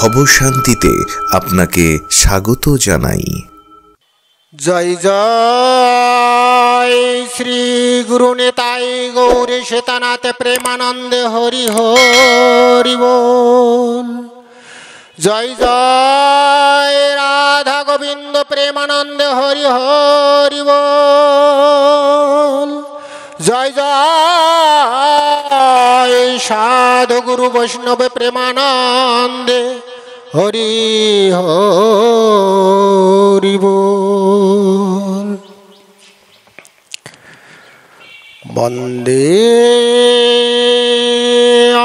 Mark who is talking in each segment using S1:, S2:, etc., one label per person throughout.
S1: ভবশান্তিতে আপনাকে স্বাগত জানাই।
S2: জয় জয় শ্রী গুরু নিতাই গৌরী সীতানাথ প্রেমানন্দে হরি হরি বল। জয় জয় রাধা গোবিন্দ প্রেমানন্দে হরি হরি বল। জয় জয় সাধু গুরু বৈষ্ণব প্রেমানন্দে হরি হরি বল। বন্দে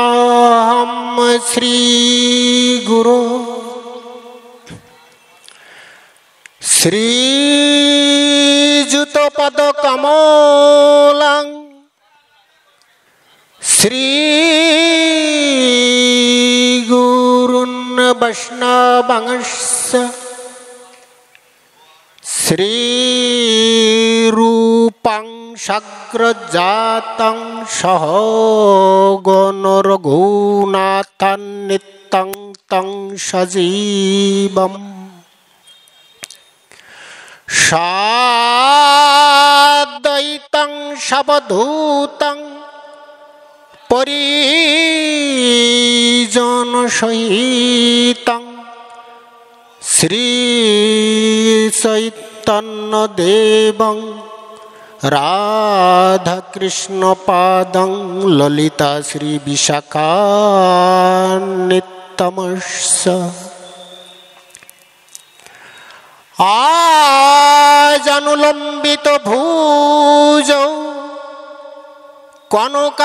S2: অহম শ্রী গুরু শ্রীযুত পদ কমলাং শ্রী গুরুন বৈষ্ণবাংশ শ্রীরূপং সাগ্রজাতং সহগণ রঘুনাথং নিত্যং তং সজীবম সাদ্বৈতং সবধূতং পরিজন সহিতং শ্রী চৈতন্য দেবং রাধা কৃষ্ণ পাদং ললিতা শ্রী বিশাখান্বিতমস্য আজানুলম্বিত ভুজৌ কনকাবদাতৌ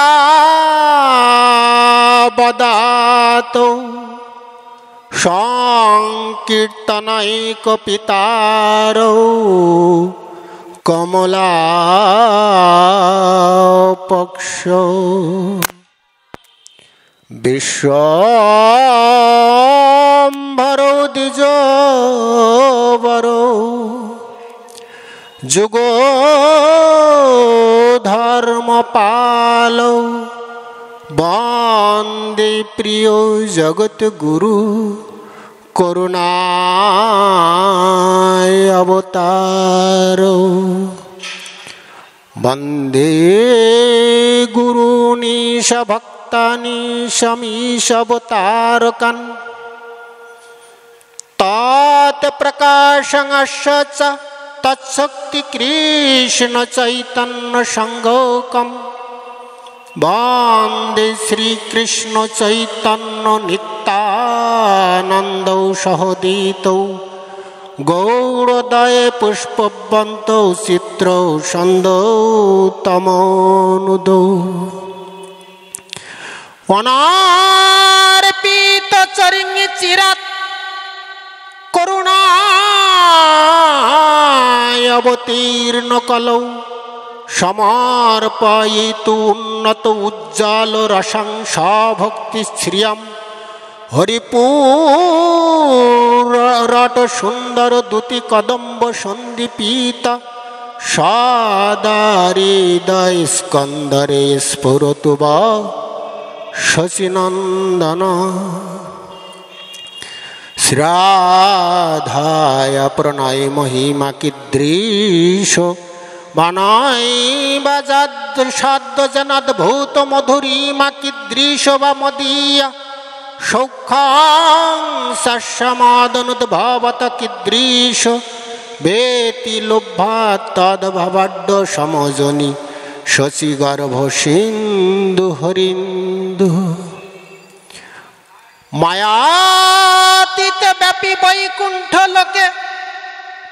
S2: সংকীর্তনৈক পিতারৌ কমলাপক্ষৌ বিশ্বম্ভরৌ দ্বিজবরৌ যুগো ধর্মপালৌ বন্দে প্রিয় জগৎগুরু করুণায় অবতারৌ বন্দে গুরুনীশ ভক্তানীশমীশ অবতারকান তৎপ্রকাশংশ চ তৎশক্তি কৃষ্ণ চৈতন্য সংঘোকম বন্দে শ্রীকৃষ্ণ চৈতন্য নিত্যানন্দৌ সহোদিতৌ গৌড়োদয়ে পুষ্পবন্তৌ চিত্রৌ সন্দৌ তমনুদৌ অনার্পিত চরিণী চিরাত করুণায় অবতীর্ণ কলৌ সমর্পয়িতু উন্নত উজ্জ্বল রসং সভক্তি শ্রিয়ম হরিপুরট সুন্দর দ্যুতি কদম্ব সন্দীপিত সদাহৃদয় স্কন্দরে স্ফুরতু বা শশীনন্দন শ্রাধায় প্রণয় মহিমা কীদৃশ বানাই বাজাদ সাধ্য জনাদ্ভূত মধুরিমা কীদৃশ বা মদীয়া সৌখ্যং সমাদনুদ্ভবত কীদৃশ বেতি লোভা তদ্ভবাড্ড সমজনি শশীগর্ভ সিন্ধু হরিন্দু মায়াতীত ব্যাপী বৈকুণ্ঠ লোকে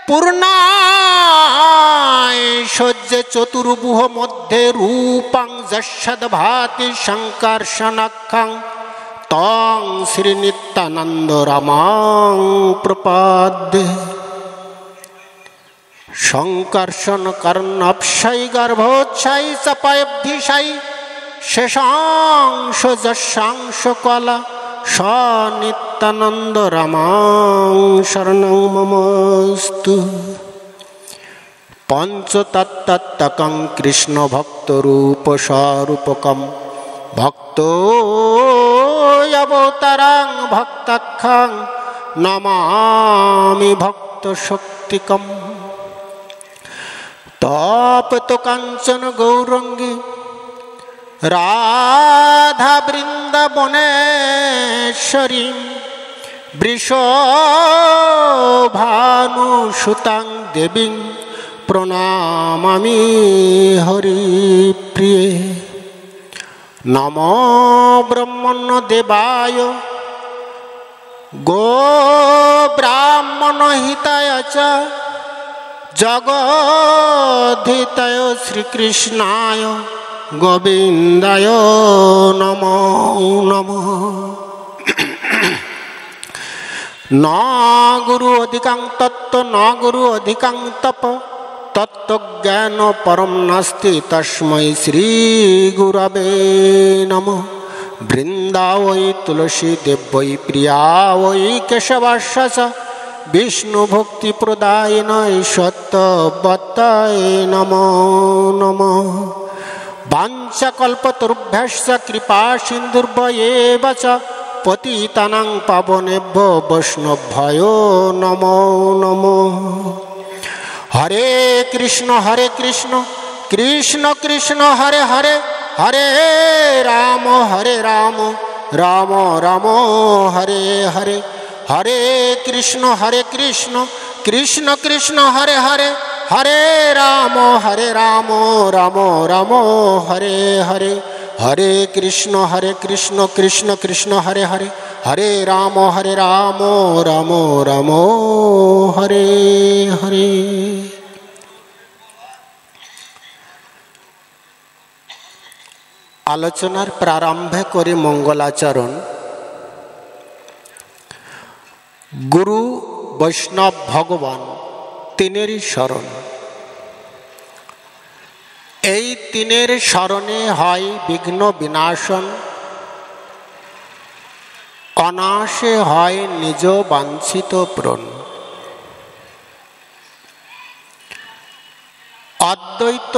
S2: পূর্ণায় সজ্জে চতুর্ভুহ মধ্যে রূপং যশদ্ভাতি সংকর্ষণাখ্যং তং শ্রী নিত্যানন্দ রামাং প্রপদ্যে সংকর্ষণ কর্ণাপশাই গর্ভোচ্ছাই চপায়ব্ধিশাই শেষাংশ যশাংশ কলা স নিত্যানন্দ রামাং শরণং মমস্তু। পঞ্চতত্ত্বকং কৃষ্ণ ভক্ত রূপ স্বরূপকম ভক্ত অবতারাং ভক্তাখ্যাং নমামি ভক্ত শক্তিকম। তপ্ত কাঞ্চন গৌরঙ্গী রাধা বৃন্দাবনেশ্বরী বৃষভানুসুতাং দেবীং প্রণামামি হরিপ্রিয়ে। নমো ব্রহ্মণ্য দেবায় গো ব্রাহ্মণ হিতায় চ জগদ্ধিতায় শ্রীকৃষ্ণায় গোবিন্দায় নমো নমঃ। ন গুরু অধিকাং তত্ত্ব ন গুরু অধিকাং তপ তত্ত্বজ্ঞান পরম নাস্তি তস্मै শ্রী গুরবে নমঃ। বৃন্দা ওই তুলসী দেব্যৈ প্রিয়া ওই কেশবাস্য চ বিষ্ণু ভক্তি প্রদায়িন সত্যবতায় নমো নমঃ। বাঞ্ছাকল্পতরুভ্যশ্চ কৃপা সিন্ধুর্ভ্যেব চ পতিতানাং পাবনেভ্যো বৈষ্ণভ্যো নমো নমঃ। হরে কৃষ্ণ কৃষ্ণ কৃষ্ণ হরে হরে হরে রাম রাম রাম হরে হরে। হরে কৃষ্ণ কৃষ্ণ কৃষ্ণ হরে হরে হরে রাম রাম রাম হরে হরে। হরে কৃষ্ণ কৃষ্ণ কৃষ্ণ হরে হরে হরে রাম রাম রাম হরে হরে। আলোচনার প্রারম্ভে করি মঙ্গলাচরণ। গুরু বৈষ্ণব ভগবান তিনেরই শরণ। এই তিনের শরণে হয় বিঘ্ন বিনাশন, অনায়াসে হয় নিজ বাঞ্ছিত পূরণ। অদ্বৈত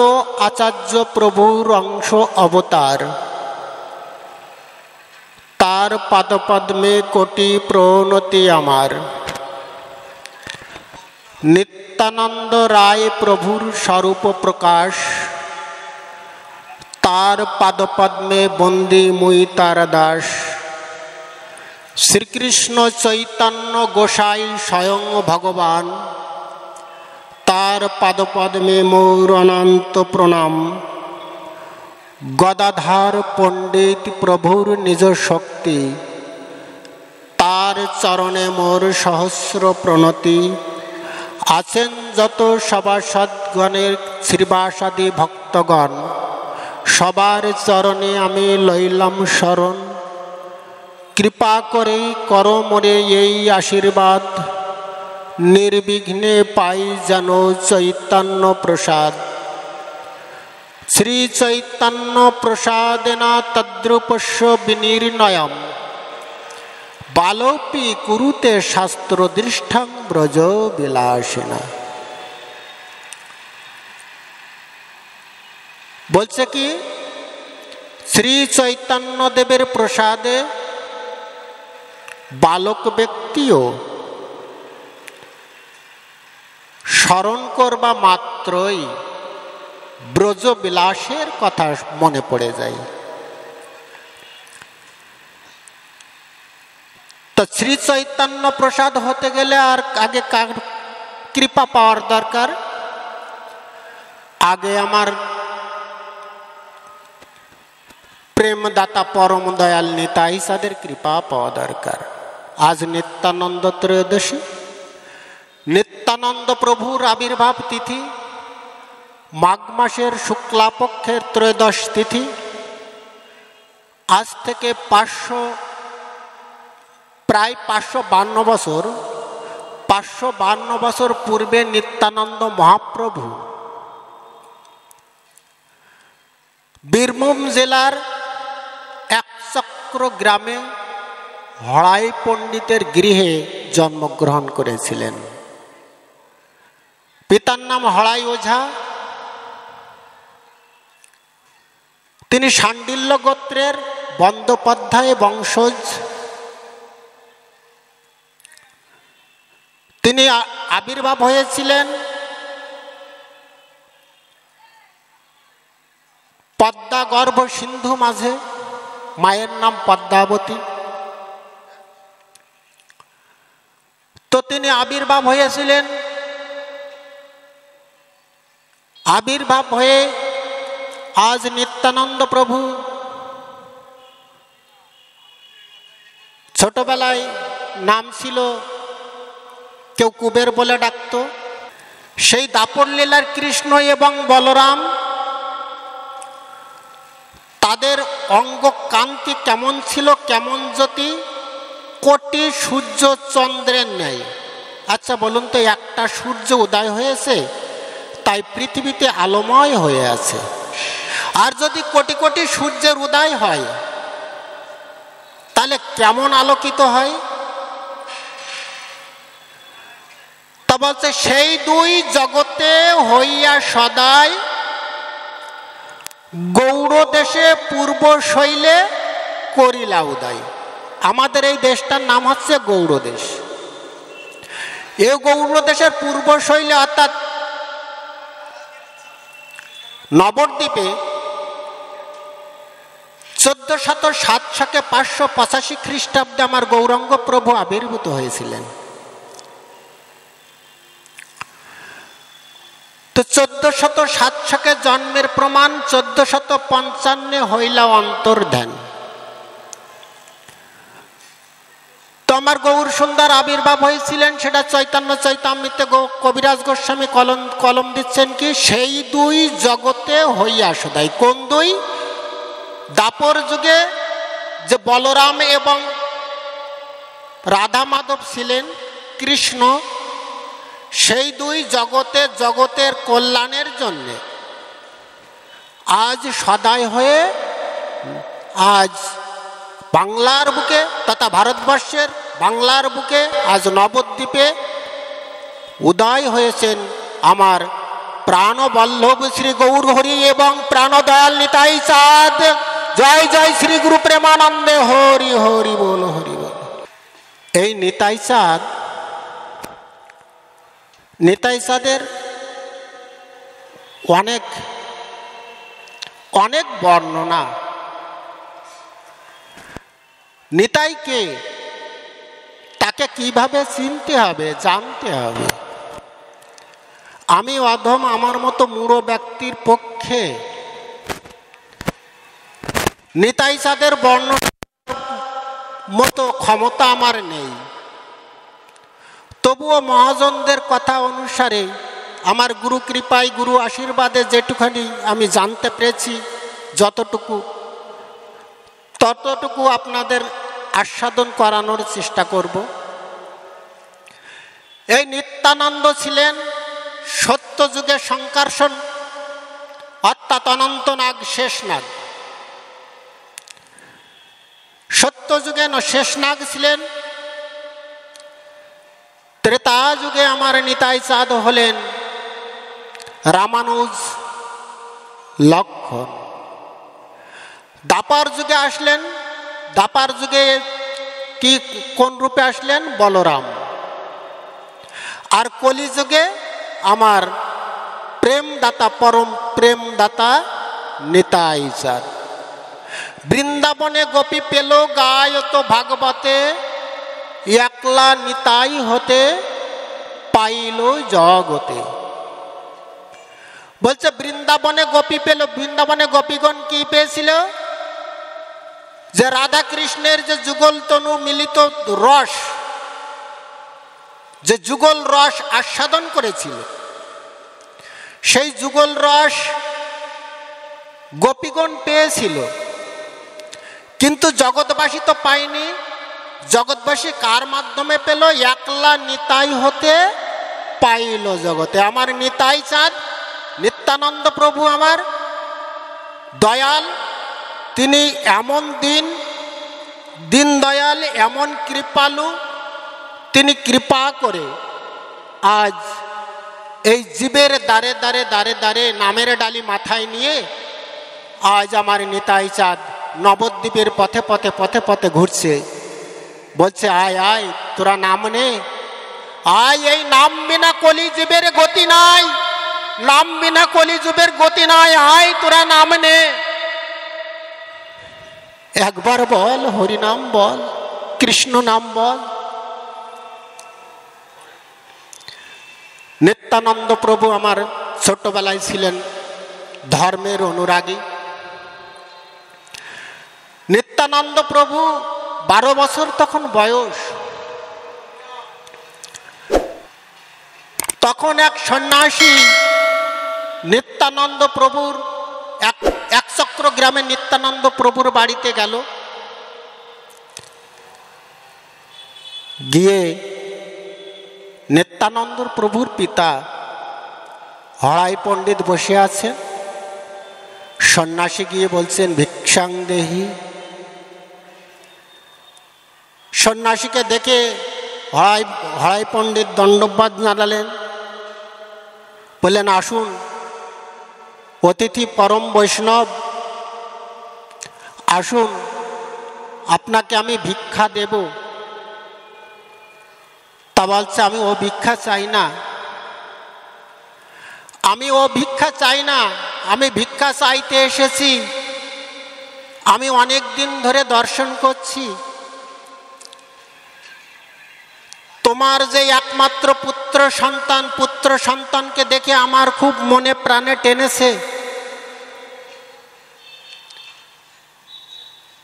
S2: আচার্য প্রভুর অংশ অবতার, তার পাদপদ্মে কোটি প্রণতি আমার। নিত্যানন্দ রায় প্রভুর স্বরূপ প্রকাশ, তার পাদপদ্মে বন্দী মুই তার দাস। শ্রীকৃষ্ণ চৈতন্য গোসাই স্বয়ং ভগবান, তার পাদপদ্মে মোর অনন্ত প্রণাম। গদাধর পণ্ডিত প্রভুর নিজ শক্তি, তার চরণে মোর সহস্র প্রণতি। আছেন যত সভাসদগণের শ্রীবাসাদি ভক্তগণ, সবার চরণে আমি লইলাম শরণ। কৃপা করে কর মোরে এই আশীর্বাদ, নির্বিঘ্নে পাই যেন চৈতন্য প্রসাদ। শ্রী চৈতন্য প্রসাদেনা তদ্রূপস্য বিনির্ণয়ম, বালোপি কুরুতে শাস্ত্র দৃষ্টং ব্রজ বিলাসিনা। বলছে কি, শ্রী চৈতন্য দেবের প্রসাদে বালক ব্যক্তিও স্মরণ করবা মাত্রই ব্রজ বিলাসের কথা মনে পড়ে যায়। তো শ্রী চৈতন্য প্রসাদ হতে গেলে আর আগে কার কৃপা পাওয়ার দরকার? আগে আমার প্রেমদাতা পরম দয়াল নিতাই সাদের কৃপা পাওয়া দরকার। আজ নিত্যানন্দ ত্রয়োদশী, নিত্যানন্দ প্রভুর আবির্ভাব তিথি, মাঘ মাসের শুক্লাপক্ষের ত্রয়োদশ তিথি। আজ থেকে প্রায় 552 বছর পূর্বে নিত্যানন্দ মহাপ্রভু বীরভূম জেলার একচক্র গ্রামে হড়াই পণ্ডিতের গৃহে জন্মগ্রহণ করেছিলেন। পিতার নাম হড়াই ওঝা। তিনি শাণ্ডিল্য গোত্রের বন্দ্যোপাধ্যায় বংশজ। তিনি আবির্ভাব হয়েছিলেন পদ্মা গর্ভ সিন্ধু মাঝে, মায়ের নাম পদ্মাবতী। তো তিনি আবির্ভাব হয়েছিলেন, আবির্ভাব হয়ে আজ নিত্যানন্দ প্রভু ছোটবেলায় নাম ছিল কেউ কুবের বলে ডাকত। সেই দাপর লীলার কৃষ্ণ এবং বলরাম, তাদের অঙ্গ কান্তি কেমন ছিল, কেমন জ্যোতি, কোটি সূর্য চন্দ্রের ন্যায়। আচ্ছা বলুন তো, একটা সূর্য উদয় হয়েছে তাই পৃথিবীতে আলোময় হয়ে আছে, আর যদি কোটি কোটি সূর্যের উদয় হয় তাহলে কেমন আলোকিত হয়? তা বলছে সেই দুই জগতে হইয়া সদাই গৌড় দেশে পূর্ব শৈলে করিলা উদয়। আমাদের এই দেশটার নাম হচ্ছে গৌড় দেশ। এই গৌড় দেশের পূর্ব শৈলে অর্থাৎ নবদ্বীপে 1407 সালে 585 খ্রিস্টাব্দে আমার গৌরাঙ্গ প্রভু আবির্ভূত হয়েছিলেন। তো 1407 সালে জন্মের প্রমাণ 1455 হইলা অন্তর্ধান। তো আমার গৌর সুন্দর আবির্ভাব হয়েছিলেন, সেটা চৈতন্য চৈতামৃতে কবিরাজ গোস্বামী কলম দিচ্ছেন কি, সেই দুই জগতে হইয়া সদাই। কোন দুই? দাপর যুগে যে বলরাম এবং রাধা মাধব ছিলেন, কৃষ্ণ, সেই দুই জগতে জগতের কল্যাণের জন্য আজ সদাই হয়ে আজ বাংলার বুকে তথা ভারতবর্ষের বাংলার বুকে আজ নবদ্বীপে উদয় হয়েছেন আমার প্রাণবল্লভ শ্রী গৌর হরি এবং প্রাণদয়াল নিতাই চাঁদ। জয় জয় শ্রী গুরু প্রেমানন্দে হরি হরি বল হরি বল। এই নিতাই চাঁদ, নিতাই চাঁদের অনেক অনেক বর্ণনা। নিতাই কে, তাকে কিভাবে চিনতে হবে, জানতে হবে। আমি অধম, আমার মতো মূঢ় ব্যক্তির পক্ষে নিতাই চাঁদের বর্ণনার মতো ক্ষমতা আমার নেই। তবুও মহাজনদের কথা অনুসারে আমার গুরু কৃপায়, গুরু আশীর্বাদে যেটুখানি আমি জানতে পেরেছি, ততটুকু আপনাদের আস্বাদন করানোর চেষ্টা করব। এই নিত্যানন্দ ছিলেন সত্য যুগে সংকর্ষণ অর্থাৎ অনন্তনাগ শেষনাগ। সত্য যুগে শেষনাগ ছিলেন। ত্রেতা যুগে আমার নিতাই চাঁদ হলেন রামানুজ লক্ষণ। দাপার যুগে আসলেন, দাপার যুগে কি কোন রূপে আসলেন? বলরাম। আর কলিযুগে আমার প্রেমদাতা, পরম প্রেমদাতা নিতাই চাঁদ। বৃন্দাবনে গোপী পেল গায়ত ভাগবতে, একলা নিতাই হতে পাইল জগতে। বলছে বৃন্দাবনে গোপী পেল। বৃন্দাবনে গোপীগণ কি পেয়েছিল? যে রাধা কৃষ্ণের যে যুগল তনু মিলিত রস, যে যুগল রস আস্বাদন করেছিল, সেই যুগল রস গোপীগণ পেয়েছিল। কিন্তু জগৎবাসী তো পায়নি। জগৎবাসী কার মাধ্যমে পেল? একলা নিতাই হতে পাইল জগতে। আমার নিতাই চাঁদ নিত্যানন্দ প্রভু আমার দয়াল, তিনি এমন দিন দয়াল, এমন কৃপালু, তিনি কৃপা করে আজ এই জীবের দ্বারে দ্বারে দ্বারে দ্বারে নামের ডালি মাথায় নিয়ে আজ আমার নিতাই চাঁদ নবদ্বীপের পথে পথে পথে পথে ঘুরছে, বলছে আয় আয় তোরা নাম নে, আয় এই নাম বিনা কলিযুগের গতি নাই, নাম বিনা কলিযুগের গতি নাই, আয় তোরা নাম নে। একবার বল হরি নাম বল, কৃষ্ণ নাম বল। নিত্যানন্দ প্রভু আমার ছোটবেলায় ছিলেন ধর্মের অনুরাগী। নিত্যানন্দ প্রভু 12 বছর তখন বয়স। তখন এক সন্ন্যাসী নিত্যানন্দ প্রভুর এক চক্র গ্রামে নিত্যানন্দ প্রভুর বাড়িতে গেল, গিয়ে নিত্যানন্দ প্রভুর পিতা হরাই পণ্ডিত বসে আছেন। সন্ন্যাসী গিয়ে বলছেন ভিক্ষাং দেহি। সন্ন্যাসীকে দেখে হরাই পণ্ডিত দণ্ডবাদ জানালেন, বললেন আসুন, অতিথি পরম বৈষ্ণব, আসুন আপনাকে আমি ভিক্ষা দেব। তা বলছে আমি ও ভিক্ষা চাই না, আমি ও ভিক্ষা চাই না, আমি ভিক্ষা চাইতে এসেছি। আমি অনেক দিন ধরে দর্শন করছি, তোমার যে একমাত্র পুত্র সন্তানকে দেখে আমার খুব মনে প্রাণে টেনেছে।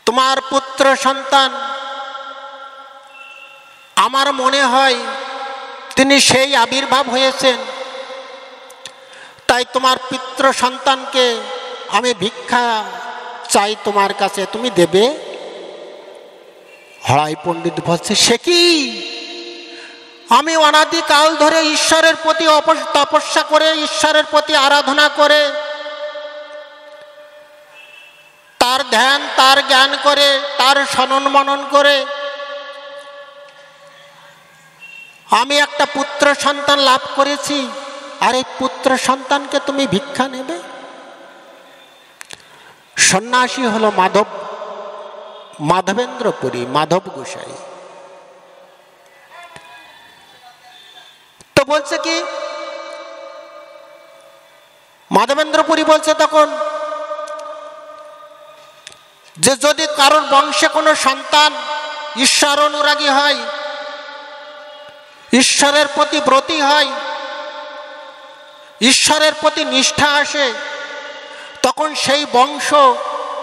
S2: তোমার পুত্র সন্তান, আমার মনে হয় তিনি সেই আবির্ভাব হয়েছেন, তাই তোমার পুত্র সন্তানকে আমি ভিক্ষা চাই তোমার কাছে, তুমি দেবে? হরাই পণ্ডিত বলছে সে কি, আমি অনাদিকাল ধরে ঈশ্বরের প্রতি তপস্যা করে, ঈশ্বরের প্রতি আরাধনা করে, তার ধ্যান তার জ্ঞান করে, তার শনন মনন করে আমি একটা পুত্র সন্তান লাভ করেছি, আর এই পুত্র সন্তানকে তুমি ভিক্ষা নেবে? সন্ন্যাসী হলো মাধবেন্দ্রপুরী, মাধব গোসাই। তো বলছে কি, মাধবেন্দ্রপুরী বলছে তখন যে যদি কারোর বংশে কোনো সন্তান ঈশ্বর অনুরাগী হয়, ঈশ্বরের প্রতি ব্রতী হয়, ঈশ্বরের প্রতি নিষ্ঠা আসে, তখন সেই বংশ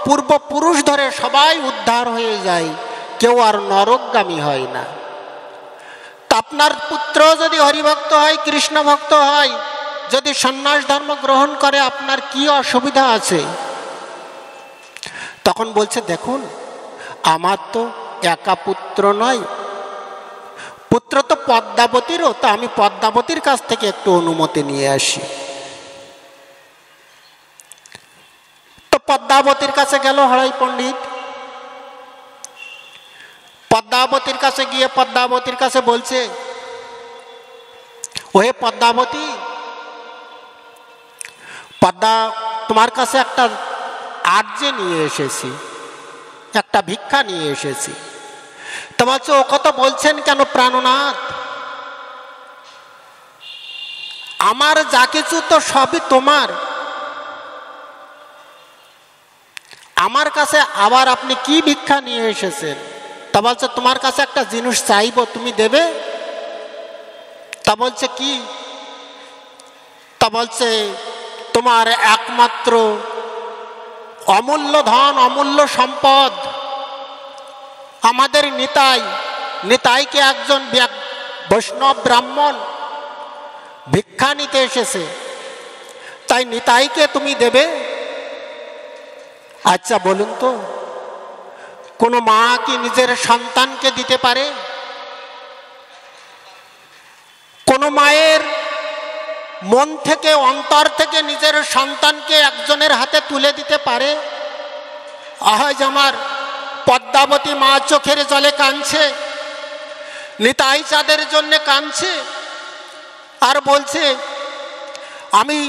S2: পূর্বপুরুষ ধরে সবাই উদ্ধার হয়ে যায়, কেউ আর নরকগামী হয় না। আপনার পুত্র যদি হরিভক্ত হয়, কৃষ্ণ ভক্ত হয়, যদি সন্ন্যাস ধর্ম গ্রহণ করে, আপনার কি অসুবিধা আছে? তখন বলছে দেখুন, আমার তো একা পুত্র নয়, পুত্র তো পদ্মাবতীরও, তো আমি পদ্মাবতীর কাছ থেকে একটু অনুমতি নিয়ে আসি। তো পদ্মাবতীর কাছে গেল হরাই পণ্ডিত। পদ্মাবতীর কাছে গিয়ে পদ্মাবতীর কাছে বলছে, ওহে পদ্মাবতী, পদ্মা তোমার কাছে একটা আর্যে নিয়ে এসেছি, একটা ভিক্ষা নিয়ে এসেছি। তো বলছে ও কথা বলছেন কেন প্রাণনাথ, আমার যা কিছু তো সবই তোমার, আমার কাছে আবার আপনি কি ভিক্ষা নিয়ে এসেছেন? তা বলছে তোমার কাছে একটা জিনিস চাইবো, তুমি দেবে? তা বলছে কি? তা বলছে তোমার একমাত্র অমূল্য ধন, অমূল্য সম্পদ আমাদের নিতাইকে একজন বৈষ্ণব ব্রাহ্মণ ভিক্ষা নিতে এসেছে, তাই নিতাইকে তুমি দেবে? আচ্ছা বলুন তো, কোনো মা কি নিজের সন্তানকে দিতে পারে? কোনো মায়ের মন থেকে, অন্তর থেকে নিজের সন্তানকে একজনের হাতে তুলে দিতে পারে? আজ আমার পদ্মাবতী মা চোখের জলে কাঁদছে, নিতাই চাঁদের জন্য কাঁদছে, আর বলছে আমি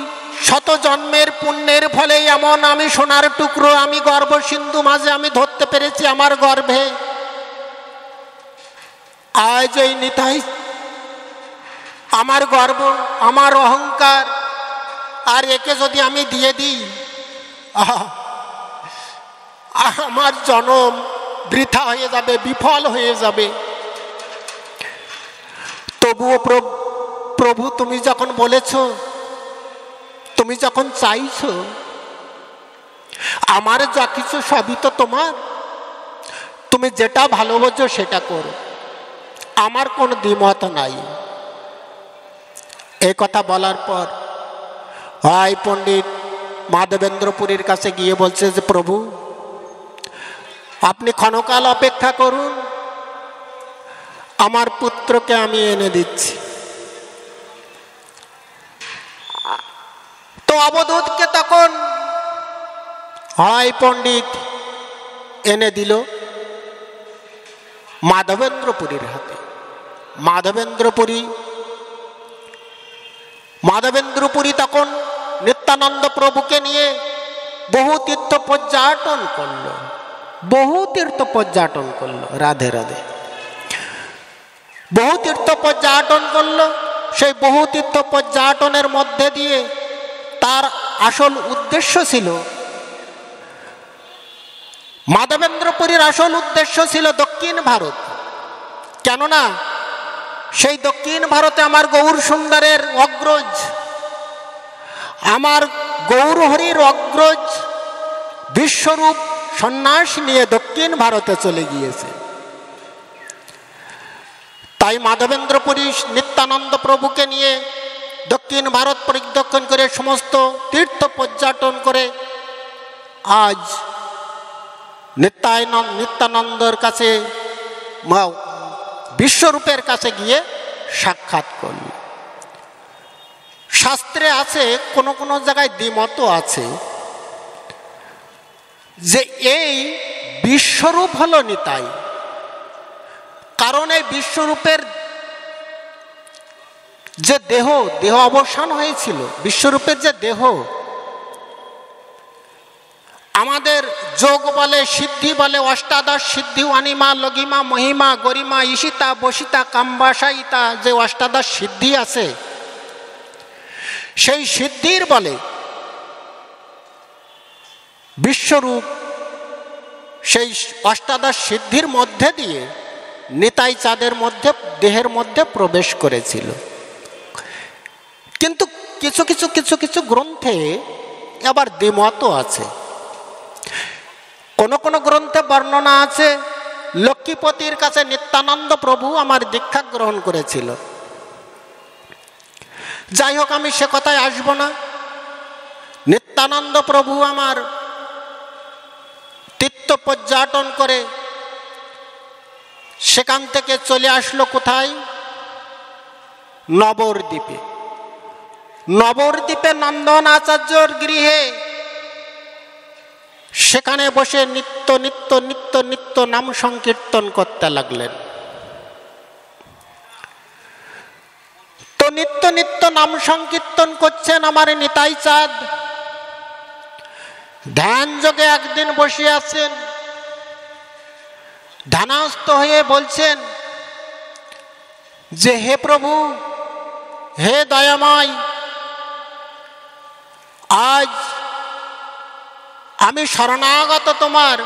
S2: শত জন্মের পুণ্যের ফলে এমন আমি সোনার টুকরো, আমি গর্ভ সিন্ধু মাঝে আমি ধরতে পেরেছি আমার গর্ভে। আজ এই নিতাই আমার গর্ব, আমার অহংকার, আর একে যদি আমি দিয়ে দিই, আমার জনম বৃথা হয়ে যাবে, বিফল হয়ে যাবে। তবুও প্রভু তুমি যখন বলেছ, তুমি যখন চাইছো, আমার যা কিছু সবই তো তোমার, তুমি যেটা ভালোবাসো সেটা করো, আমার কোনো দ্বিমত নাই। এই কথা বলার পর হয় পণ্ডিত মাধবেন্দ্রপুরীর কাছে গিয়ে বলছে যে প্রভু আপনি ক্ষণকাল অপেক্ষা করুন, আমার পুত্রকে আমি এনে দিচ্ছি। তো অবধূতকে তখন হয় পণ্ডিত এনে দিল মাধবেন্দ্রপুরীর হাতে। মাধবেন্দ্রপুরী তখন নিত্যানন্দ প্রভুকে নিয়ে বহু তীর্থ পর্যটন করলো, রাধে রাধে, বহু তীর্থ পর্যটন করলো। সেই বহু তীর্থ পর্যটনের মধ্যে দিয়ে তার আসল উদ্দেশ্য ছিল, মাধবেন্দ্রপুরীর আসল উদ্দেশ্য ছিল দক্ষিণ ভারত। কেননা সেই দক্ষিণ ভারতে আমার গৌর সুন্দরের অগ্রজ, আমার গৌর হরির অগ্রজ বিশ্বরূপ সন্ন্যাস নিয়ে দক্ষিণ ভারতে চলে গিয়েছে। তাই মাধবেন্দ্রপুরী নিত্যানন্দ প্রভুকে নিয়ে দক্ষিণ ভারত পরিদর্শন করে সমস্ত তীর্থ পর্যটন করে আজ নিত্যানন্দর কাছে, বিশ্বরূপের কাছে গিয়ে সাক্ষাৎ করল। শাস্ত্রে আছে, কোনো কোনো জায়গায় দ্বিমত আছে যে এই বিশ্বরূপ হলো নিতাই। কারণ এই বিশ্বরূপের যে দেহ অবসান হয়েছিল, বিশ্বরূপের যে দেহ, আমাদের যোগ বলে, সিদ্ধি বলে, অষ্টাদশ সিদ্ধি, অনিমা, লঘিমা, মহিমা, গরিমা, ঈশিতা, বসিতা, কাম্বাসায়িতা, যে অষ্টাদশ সিদ্ধি আছে, সেই সিদ্ধির বলে বিশ্বরূপ সেই অষ্টাদশ সিদ্ধির মধ্যে দিয়ে নিতাই চাঁদের মধ্যে, দেহের মধ্যে প্রবেশ করেছিল। কিন্তু কিছু কিছু গ্রন্থে আবার দ্বিমত আছে। কোন কোন গ্রন্থে বর্ণনা আছে লক্ষ্মীপতির কাছে নিত্যানন্দ প্রভু আমার দীক্ষা গ্রহণ করেছিল। যাই হোক, আমি সে কথায় আসবো না। নিত্যানন্দ প্রভু আমার তীর্থ পর্যটন করে সেখান থেকে চলে আসলো কোথায়? নবদ্বীপে। নবদ্বীপে নন্দন আচার্যর গৃহে সেখানে বসে নিত্য নিত্য নিত্য নিত্য নাম সংকীর্তন করতে লাগলেন। তো নিত্য নিত্য নাম সংকীর্তন করছেন আমার নিতাই চাঁদ। ধ্যান যোগে একদিন বসে আছেন, ধ্যানস্থ হয়ে বলছেন যে হে প্রভু, হে দয়াময়, আজ আমি শরণাগত তোমার,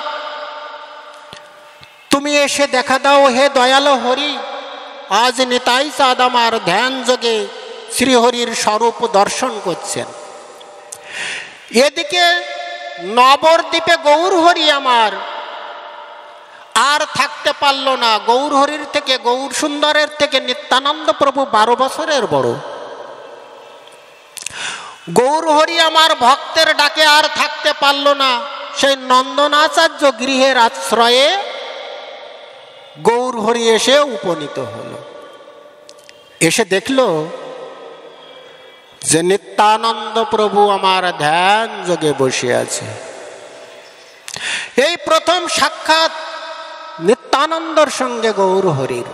S2: তুমি এসে দেখা দাও হে দয়ালু হরি। আজ নিতাই চাঁদ আমার ধ্যান যোগে শ্রীহরির স্বরূপ দর্শন করছেন। এদিকে নবদ্বীপে গৌর হরি আমার আর থাকতে পারল না। গৌর হরির থেকে, গৌর সুন্দরের থেকে নিত্যানন্দ প্রভু 12 বছরের বড়। গৌর হরি আমার ভক্তের ডাকে আর থাকতে পারল না। সেই নন্দনাচার্য গৃহের আশ্রয়ে গৌর হরি এসে উপনীত হলো। এসে দেখল যে নিত্যানন্দ প্রভু আমার ধ্যান যোগে বসে আছে। এই প্রথম সাক্ষাৎ নিত্যানন্দর সঙ্গে গৌর হরির।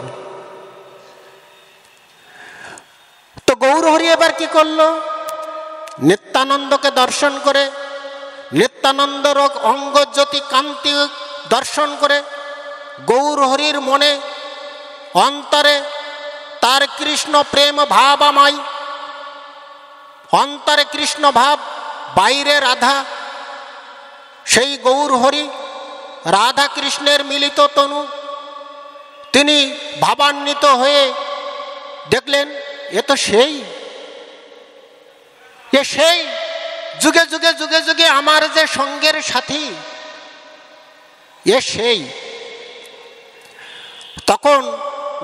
S2: তো গৌর হরি এবার কি করলো? নিত্যানন্দকে দর্শন করে, নিত্যানন্দর অঙ্গজ্যোতি কান্তি দর্শন করে গৌর হরির মনে অন্তরে তার কৃষ্ণ প্রেম ভাব আমায়, অন্তরে কৃষ্ণ ভাব, বাইরে রাধা, সেই গৌর হরি রাধা কৃষ্ণের মিলিত তনু। তিনি ভাবান্বিত হয়ে দেখলেন এ তো সেই, এ সেই যুগে যুগে যুগে যুগে আমার যে সঙ্গের সাথী, এ সেই। তখন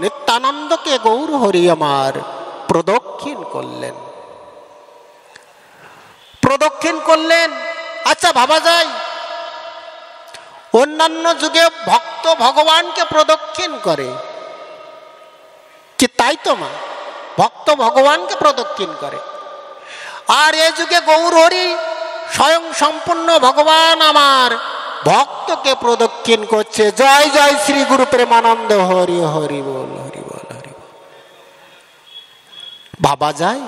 S2: নিত্যানন্দকে গৌর হরি আমার প্রদক্ষিণ করলেন, প্রদক্ষিণ করলেন। আচ্ছা ভাবা যায়, অন্যান্য যুগে ভক্ত ভগবানকে প্রদক্ষিণ করে কি? তাই তো মা, ভক্ত ভগবানকে প্রদক্ষিণ করে। আর এ যুগে গৌর হরি স্বয়ং সম্পূর্ণ ভগবান আমার ভক্তকে প্রদক্ষিণ করছে। জয় জয় শ্রী গুরু প্রেমানন্দ, হরি হরি বল, হরি বল, হরি বল। ভাবা যায়,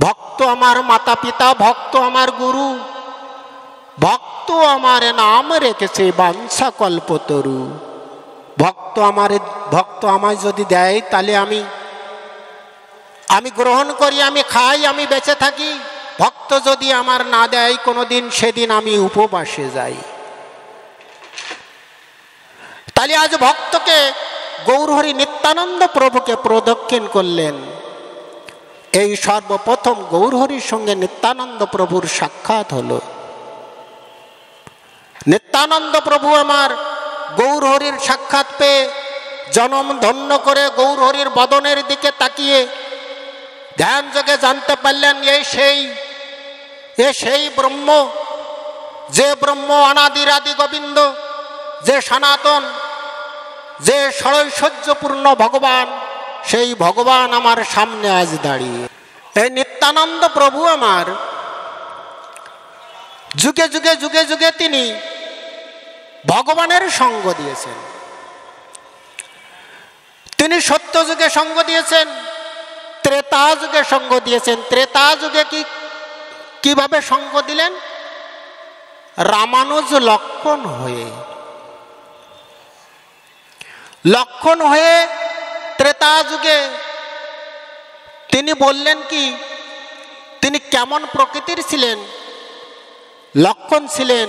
S2: ভক্ত আমার মাতা পিতা, ভক্ত আমার গুরু, ভক্ত আমার নাম রেখেছে বাঞ্ছা কল্পতরু। ভক্ত আমায় যদি দেয় তাহলে আমি গ্রহণ করি, আমি খাই, আমি বেঁচে থাকি। ভক্ত যদি আমার না দেয় কোনোদিন, সেদিন আমি উপবাসে যাই। তাহলে আজ ভক্তকে গৌরহরি নিত্যানন্দ প্রভুকে প্রদক্ষিণ করলেন। এই সর্বপ্রথম গৌরহরির সঙ্গে নিত্যানন্দ প্রভুর সাক্ষাৎ হলো। নিত্যানন্দ প্রভু আমার গৌরহরির সাক্ষাৎ পেয়ে জনম ধন্য করে গৌরহরির বদনের দিকে তাকিয়ে ধ্যান যোগে জানতে পারলেন এ সেই ব্রহ্ম, যে ব্রহ্ম অনাদিরাদি গোবিন্দ, যে সনাতন, যে ষড়ৈশ্বর্যপূর্ণ ভগবান, সেই ভগবান আমার সামনে আজ দাঁড়িয়ে। এই নিত্যানন্দ প্রভু আমার যুগে যুগে যুগে যুগে তিনি ভগবানের সঙ্গ দিয়েছেন। তিনি সত্য যুগে সঙ্গ দিয়েছেন, ত্রেতা যুগে সঙ্গ দিয়েছেন। ত্রেতা যুগে কিভাবে সঙ্গ দিলেন? রামানুজ লক্ষণ হয়ে ত্রেতা যুগে তিনি বললেন কি, তিনি কেমন প্রকৃতির ছিলেন? লক্ষণ ছিলেন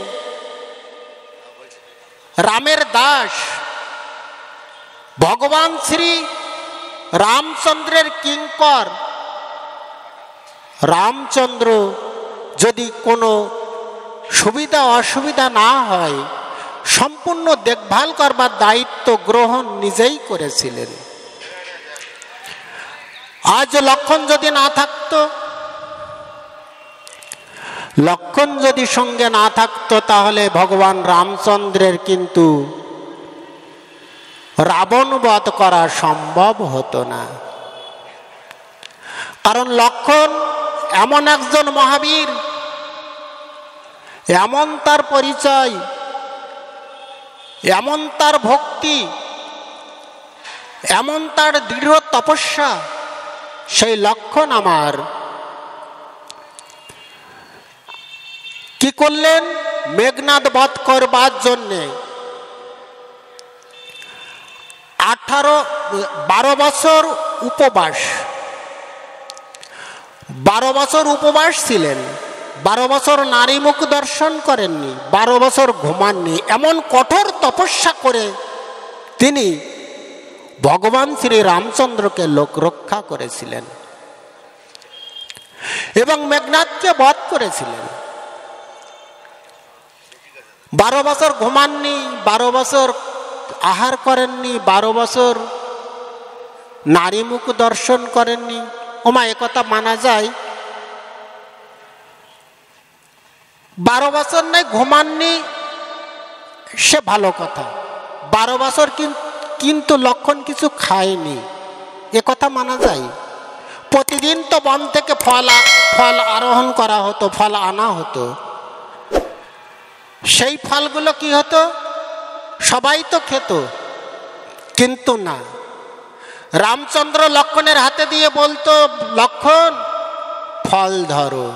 S2: রামের দাস, ভগবান শ্রী রামচন্দ্রের কিঙ্কর। রামচন্দ্র যদি কোনো সুবিধা অসুবিধা না হয়, সম্পূর্ণ দেখভাল করবার দায়িত্ব গ্রহণ নিজেই করেছিলেন। আজ লক্ষণ যদি না থাকতো, লক্ষণ যদি সঙ্গে না থাকতো, তাহলে ভগবান রামচন্দ্রের কিন্তু রাবণ বধ করা সম্ভব হতো না। কারণ লক্ষণ এমন একজন মহাবীর, এমন তার পরিচয়, এমন তার ভক্তি, এমন তার দৃঢ় তপস্যা। সেই লক্ষণ আমার কি করলেন? মেঘনাদ বধ করবার জন্যে 12 বছর উপবাস, 12 বছর উপবাস ছিলেন। 12 বছর নারী মুখ দর্শন করেননি, 12 বছর ঘুমাননি। এমন কঠোর তপস্যা করে তিনি ভগবান শ্রী রামচন্দ্রকে লোক রক্ষা করেছিলেন এবং মেঘনাদকে বধ করেছিলেন। 12 বছর ঘুমাননি, 12 বছর আহার করেননি, 12 বছর নারী মুখ দর্শন করেননি। ওমা, একথা মানা যায়? 12 বছর নাই ঘুমাননি, সে ভালো কথা। 12 বছর কিন্তু লক্ষণ কিছু খায়নি, একথা মানা যায়? প্রতিদিন তো বন থেকে ফল আরোহণ করা হতো, ফল আনা হতো। সেই ফলগুলো কি হতো? সবাই তো খেত, কিন্তু না। রামচন্দ্র লক্ষণের হাতে দিয়ে বলতো, লক্ষণ ফল ধরো,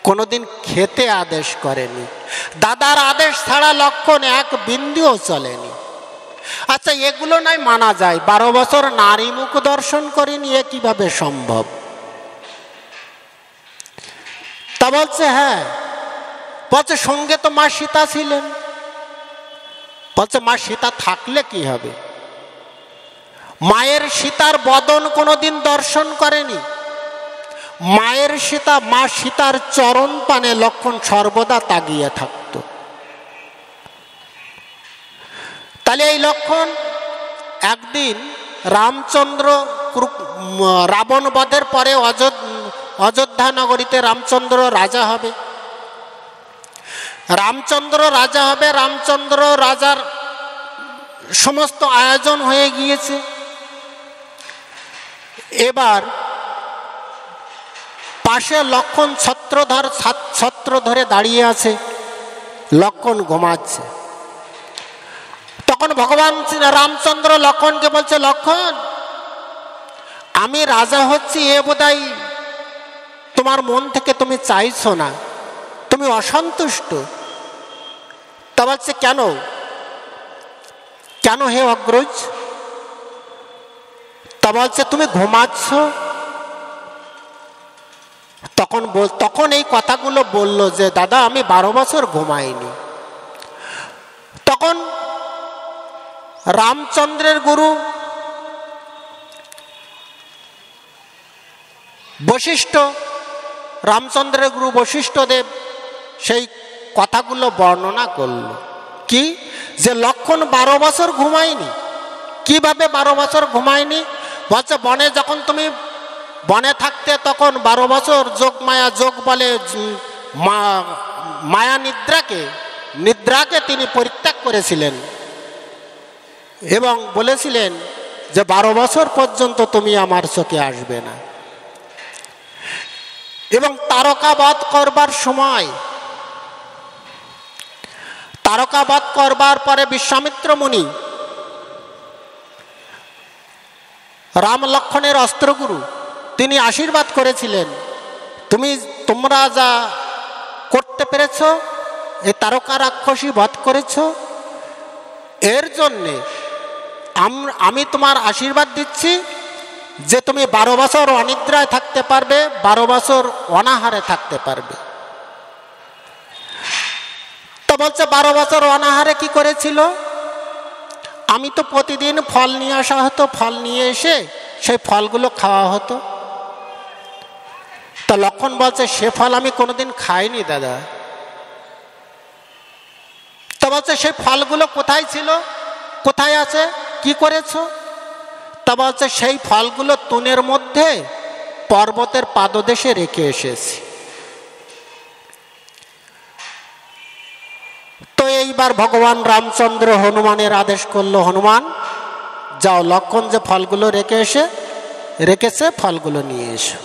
S2: কোনোদিন খেতে আদেশ করেনি। দাদার আদেশ ছাড়া লক্ষণ এক বিন্দুও চলেনি। আচ্ছা, এগুলো নাই মানা যায়, 12 বছর নারী মুখ দর্শন করেনি, এ কিভাবে সম্ভব? তা বলছে হ্যাঁ, বলছে সঙ্গে তো মা সীতা ছিলেন। বলছে মা সীতা থাকলে কি হবে? মায়ের সীতার বদন কোনোদিন দর্শন করেনি। মায়ের সীতা, মা সীতার চরণ পানে লক্ষণ সর্বদা তাকিয়ে থাকত। তাহলে এই লক্ষণ একদিন রামচন্দ্র রাবণ বধের পরে অযোধ্যা নগরীতে রামচন্দ্র রাজা হবে। রামচন্দ্র রাজা হবে, রামচন্দ্র রাজার সমস্ত আয়োজন হয়ে গিয়েছে। এবার পাশে লক্ষণ ছত্র ধরে দাঁড়িয়ে আছে, লক্ষণ ঘুমাচ্ছে। তখন ভগবান রামচন্দ্র লক্ষণকে বলছে, লক্ষণ আমি রাজা হচ্ছি, এ বোধহয় তোমার মন থেকে তুমি চাইছো না, তুমি অসন্তুষ্ট। তা বলছে কেন কেন হে অগ্রজ? তা বলছে তুমি ঘুমাচ্ছ। তখন এই কথাগুলো বলল যে দাদা আমি 12 বছর ঘুমাইনি। তখন রামচন্দ্রের গুরু বশিষ্ঠ, রামচন্দ্রের গুরু বশিষ্ঠ দেব সেই কথাগুলো বর্ণনা করল। কি যে লক্ষণ 12 বছর ঘুমায়নি। কিভাবে 12 বছর ঘুমায়নি? বলছে বনে যখন তুমি বনে থাকতে তখন 12 বছর যোগ মায়া, যোগ বলে মায়া নিদ্রাকে তিনি পরিত্যাগ করেছিলেন এবং বলেছিলেন যে 12 বছর পর্যন্ত তুমি আমার চোখে আসবে না। এবং তারকাবধ করবার সময়, তারকাবধ করবার পরে বিশ্বামিত্র মুনি রাম লক্ষণের অস্ত্রগুরু, তিনি আশীর্বাদ করেছিলেন তোমরা যা করতে পেরেছ, এই তারকা রাক্ষসী বধ করেছ, এর জন্যে আমি তোমার আশীর্বাদ দিচ্ছি যে তুমি 12 বছর অনিদ্রায় থাকতে পারবে, 12 বছর অনাহারে থাকতে পারবে। তো বলছে 12 বছর অনাহারে কি করেছিল? আমি তো প্রতিদিন ফল নিয়ে আসা হতো, ফল নিয়ে এসে সেই ফলগুলো খাওয়া হতো। তা লক্ষণ বলছে সে ফল আমি কোনোদিন খাইনি দাদা। তো বলছে সেই ফলগুলো কোথায় ছিল, কোথায় আছে, কি করেছো? তা বলছে সেই ফলগুলো তুনের মধ্যে পর্বতের পাদদেশে রেখে এসেছি। তো এইবার ভগবান রামচন্দ্র হনুমানের আদেশ করলো, হনুমান যাও লক্ষণ যে ফলগুলো রেখেছে ফলগুলো নিয়ে এসো।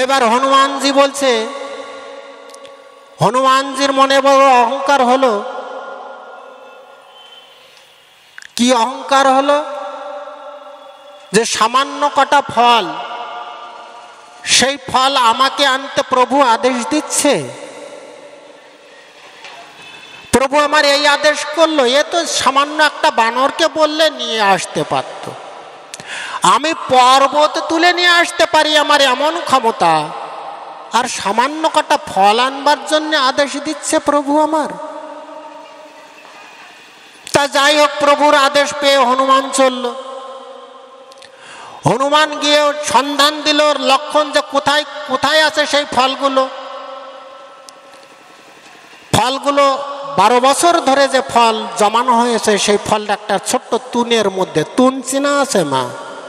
S2: এবার হনুমানজি বলছে, হনুমানজির মনে বড় অহংকার হলো। কি অহংকার হলো? যে সামান্য কটা ফল, সেই ফল আমাকে আনতে প্রভু আদেশ দিচ্ছে। প্রভু আমার এই আদেশ করলো, এ তো সামান্য একটা বানরকে বললে নিয়ে আসতে পারত। আমি পর্বত তুলে নিয়ে আসতে পারি, আমার এমন ক্ষমতা, আর সামান্য কটা ফল আনবার জন্য আদেশ দিচ্ছে প্রভু আমার। তা যাই হোক, প্রভুর আদেশ পেয়ে হনুমান চলল। হনুমান গিয়ে সন্ধান দিল লক্ষণ যে কোথায় কোথায় আছে সেই ফলগুলো। 12 বছর ধরে যে ফল জমানো হয়েছে সেই ফলটা একটা ছোট্ট তুনের মধ্যে। তুন চেনা আছে মা?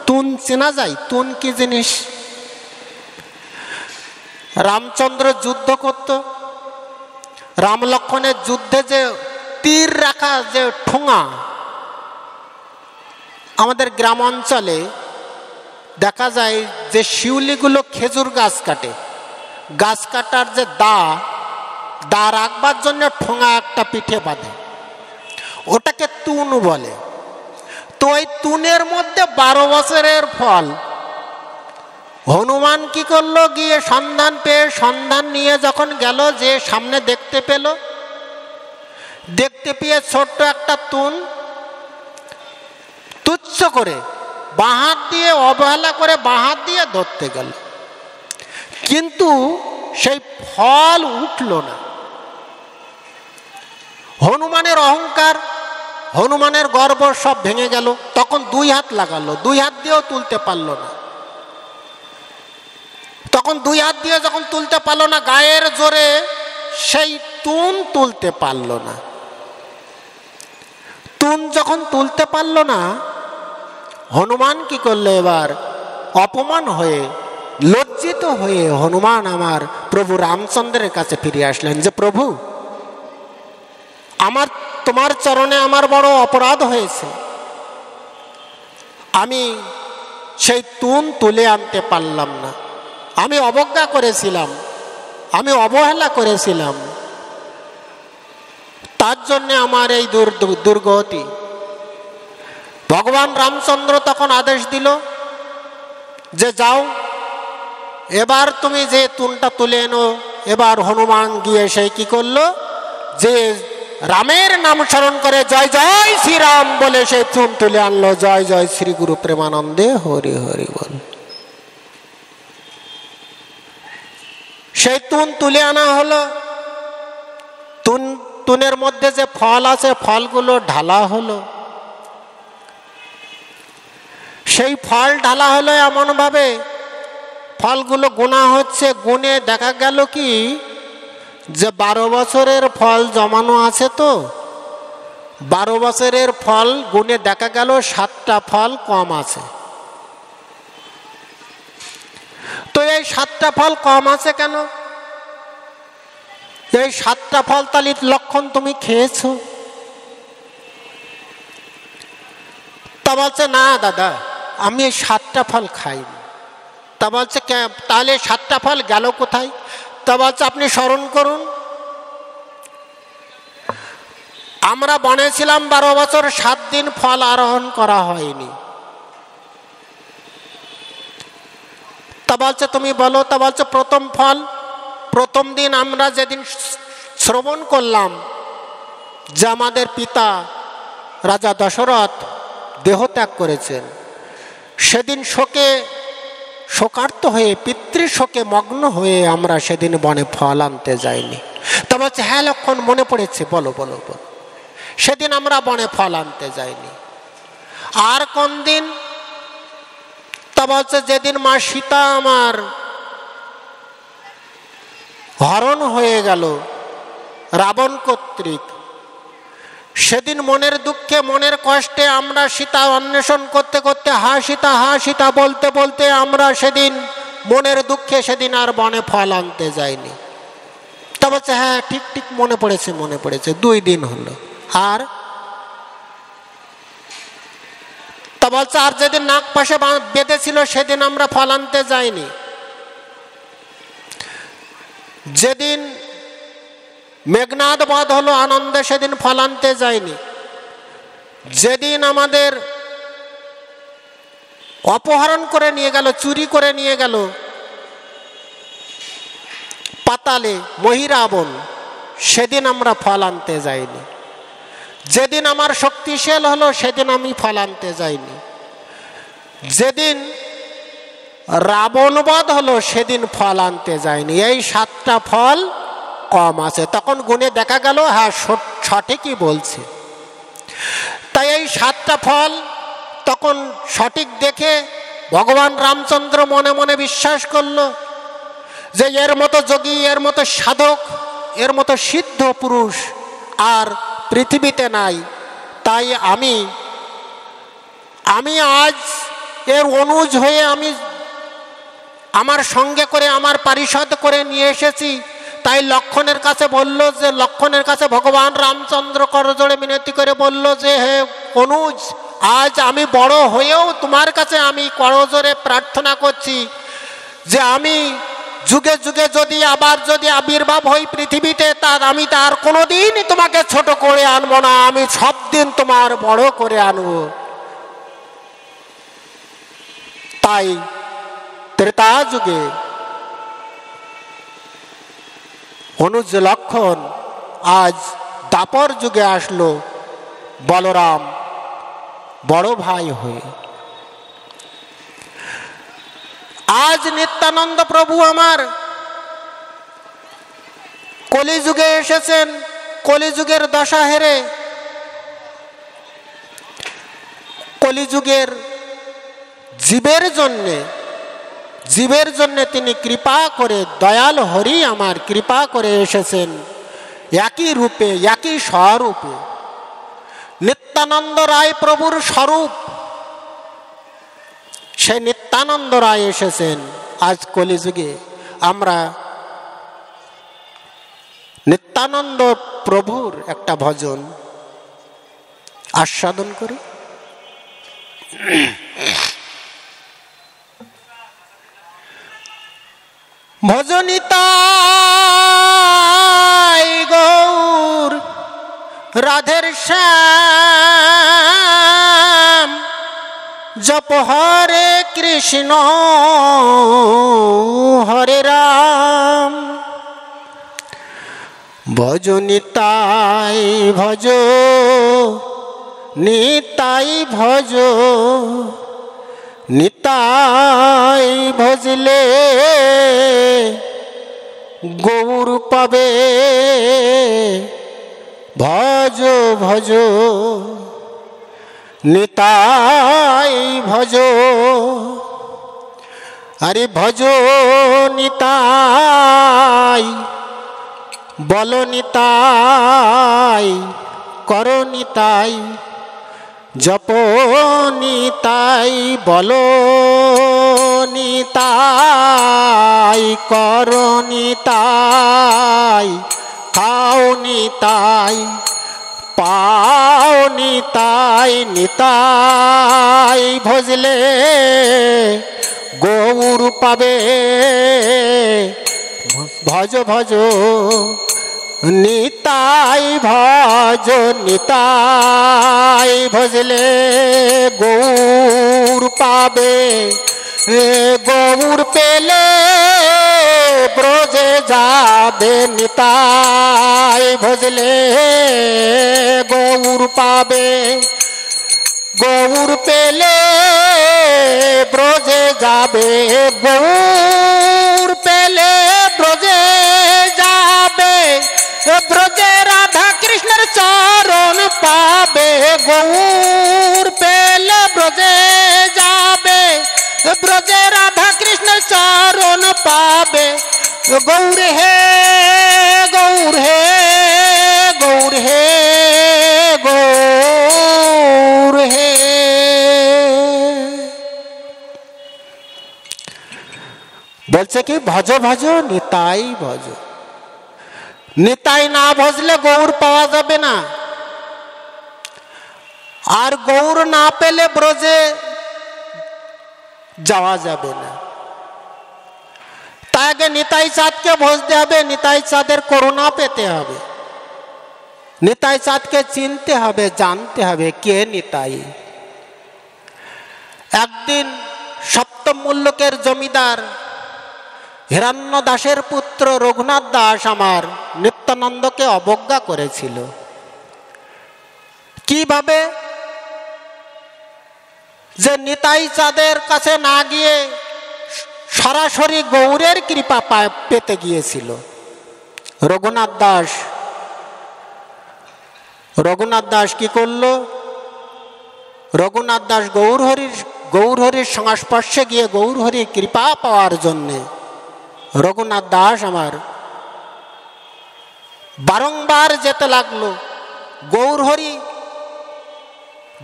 S2: তুন চেনা যায়? তুন কি জিনিস? রামচন্দ্র যুদ্ধ করত, রাম লক্ষণের যুদ্ধে যে তীর রাখা যে ঠোঙা, আমাদের গ্রাম অঞ্চলে দেখা যায় যে শিউলিগুলো খেজুর গাছ কাটে, গাছ কাটার যে দা রাখবার জন্য ঠোঙা একটা পিঠে বাঁধে, ওটাকে তুন বলে। তো ওই তুনের মধ্যে 12 বছরের ফল। হনুমান কি করলো, গিয়ে সন্ধান নিয়ে যখন গেল, যে সামনে দেখতে পেল, দেখতে পেয়ে ছোট্ট একটা তুন তুচ্ছ করে বাঁ হাত দিয়ে, অবহেলা করে বাঁ হাত দিয়ে ধরতে গেল, কিন্তু সেই ফল উঠল না। হনুমানের অহংকার, হনুমানের গর্ব সব ভেঙে গেল। তখন 2 হাত লাগালো, 2 হাত দিয়েও তুলতে পারলো না। তখন 2 হাত দিয়ে যখন তুলতে পারলো না, গায়ের জোরে সেই তুন তুলতে পারলো না। তুন যখন তুলতে পারলো না, হনুমান কি করলো, এবার অপমান হয়ে, লজ্জিত হয়ে হনুমান আমার প্রভু রামচন্দ্রের কাছে ফিরে আসলেন, যে প্রভু, তোমার চরণে আমার বড় অপরাধ হয়েছে। আমি সেই তুন তুলে আনতে পারলাম না, আমি অবজ্ঞা করেছিলাম, আমি অবহেলা করেছিলাম, তার জন্য আমার এই দুর্গতি। ভগবান রামচন্দ্র তখন আদেশ দিল যে যাও, এবার তুমি যে তুনটা তুলে এনো। এবার হনুমান গিয়ে সেই কি করলো, যে রামের নাম স্মরণ করে জয় জয় শ্রীরাম বলে সেই তুন তুলে আনলো। জয় জয় শ্রী গুরু প্রেমানন্দে হরি হরি বল। সেই তুন তুলে আনা হলো। তুনের মধ্যে যে ফল আছে, ফলগুলো ঢালা হলো। সেই ফল ঢালা হলো এমন ভাবে, ফলগুলো গোনা হচ্ছে। গুনে দেখা গেল কি, যে 12 বছরের ফল জমানো আছে, তো 12 বছরের ফল গুনে দেখা গেল 7টা ফল কম আছে। তো এই 7টা ফল কম আছে কেন? এই 7টা ফল তালির লক্ষণ তুমি খেয়েছো? তা বলছে না দাদা, আমি এই 7টা ফল খাইনি। তা বলছে তাহলে 7টা ফল গেল কোথায়? তা বলছে আপনি স্মরণ করুন, আমরা বনে ছিলাম 12 বছর, 7 দিন ফল আরোহণ করা হয়নি। তা বলছে তুমি বলো। তা বলছে প্রথম ফল, প্রথম দিন আমরা যেদিন শ্রবণ করলাম যে আমাদের পিতা রাজা দশরথ দেহত্যাগ করেছেন, সেদিন শোকার্ত হয়ে, পিতৃশোকে মগ্ন হয়ে আমরা সেদিন বনে ফল আনতে যাইনি। তা বলছে হ্যাঁ লক্ষণ, মনে পড়েছে, বলো বলো বলো। সেদিন আমরা বনে ফল আনতে যাইনি। আর কোন দিন? তা বলছে যেদিন মা সীতা আমার হরণ হয়ে গেল রাবণ কর্তৃক, সেদিন মনের দুঃখে, মনের কষ্টে আমরা সীতা অন্বেষণ করতে করতে হা সীতা বলতে বলতে আমরা সেদিন মনের দুঃখে সেদিন আর বনে ফল আনতে যাইনি। তা বলছে হ্যাঁ ঠিক ঠিক মনে পড়েছে 2 দিন হলো। আর তা বলছে আর যেদিন নাক পাশে বেঁধেছিল সেদিন আমরা ফল আনতে যাইনি। যেদিন মেঘনাদ বধ হলো আনন্দে, সেদিন ফল আনতে যায়নি। যেদিন আমাদের অপহরণ করে নিয়ে গেল, চুরি করে নিয়ে গেল পাতালে মহিরাবণ, সেদিন আমরা ফল আনতে যাইনি। যেদিন আমার শক্তিশাল হলো সেদিন আমি ফল আনতে যাইনি। যেদিন রাবণবধ হলো সেদিন ফল আনতে যায়নি। এই 7টা ফল কম আছে। তখন গুণে দেখা গেল হ্যাঁ সঠিকই বলছে। তাই এই 7টা ফল তখন সঠিক দেখে ভগবান রামচন্দ্র মনে মনে বিশ্বাস করল যে এর মতো যোগী, এর মতো সাধক, এর মতো সিদ্ধ পুরুষ আর পৃথিবীতে নাই। তাই আমি আজ এর অনুজ হয়ে আমি আমার সঙ্গে করে, আমার পারিষদ করে নিয়ে এসেছি। তাই লক্ষণের কাছে বলল, যে লক্ষণের কাছে ভগবান রামচন্দ্র করজোড়ে মিনতি করে বলল যে হে অনুজ, আজ আমি বড় হয়েও তোমার কাছে আমি করজোড়ে প্রার্থনা করছি যে আমি যুগে যুগে যদি আবির্ভাব হই পৃথিবীতে, আমি তার কোনোদিনই তোমাকে ছোট করে আনবো না, আমি সব দিন তোমার বড় করে আনবো। তাই ত্রেতা যুগে অনুজ লক্ষণ, আজ দাপর যুগে আসলো বলরাম বড় ভাই হয়ে। আজ নিত্যানন্দ প্রভু আমার কলিযুগে এসেছেন, কলিযুগের দশা হেরে কলিযুগের জীবের জন্যে তিনি কৃপা করে, দয়াল হরি আমার কৃপা করে এসেছেন একই রূপে, একই স্বরূপে। নিত্যানন্দ রায় প্রভুর স্বরূপ, সে নিত্যানন্দ রায় এসেছেন আজ কলিযুগে। আমরা নিত্যানন্দ প্রভুর একটা ভজন আস্বাদন করি। ভজনিতাই গৌর রাধের শ্যাম, জপ হরে কৃষ্ণ হরে রাম। ভজনিতাই ভজ নিতাই ভজ, নিতাই ভজলে গৌর পাবে, ভজ ভজ নিতাই ভজ। আরে ভজ নিতাই, বল নিতাই, কর নিতাই, জপ নিতাই, বল নিতাই, কর নিতাই, খাও নিতাই, পাও নিতাই। নিতাই ভজলে গৌর পাবে, ভজ ভজ নিতাই ভজ। নিতাই ভজলে গৌর পাবে, গৌর পেলে ব্রজে যাবে। নিতাই ভজলে গৌর পাবে, গৌর পেলে ব্রজে যাবে। গৌর পেলে ব্রজে যাবে, ব্রজে রাধা কৃষ্ণের চরণ পাবে। গৌর পেলে ব্রজে যাবে, ব্রজে রাধা কৃষ্ণের চরণ পাবে। গৌর হে গৌর হে গৌর হে গৌর হে। বলছে কি ভজ ভজ নিতাই ভজ। নিতাই না ভজলে গৌর পাওয়া যাবে না, আর গৌর না পেলে ব্রজে যাওয়া যাবে না। তাই আগে নিতাই চাঁদকে ভজতে হবে, নিতাই চাঁদের করুণা পেতে হবে, নিতাই চাঁদকে চিনতে হবে, জানতে হবে কে নিতাই। একদিন সপ্তম মুল্লুকের জমিদার হিরণ্য দাসের পুত্র রঘুনাথ দাস আমার নিত্যানন্দকে অবজ্ঞা করেছিল। কিভাবে? যে নিতাই চাঁদের কাছে না গিয়ে সরাসরি গৌরের কৃপা পেতে গিয়েছিল। রঘুনাথ দাস কি করলো? রঘুনাথ দাস গৌরহরির সংস্পর্শে গিয়ে গৌরহরির কৃপা পাওয়ার জন্যে রঘুনাথ দাস আমার বারংবার যেতে লাগলো। গৌরহরি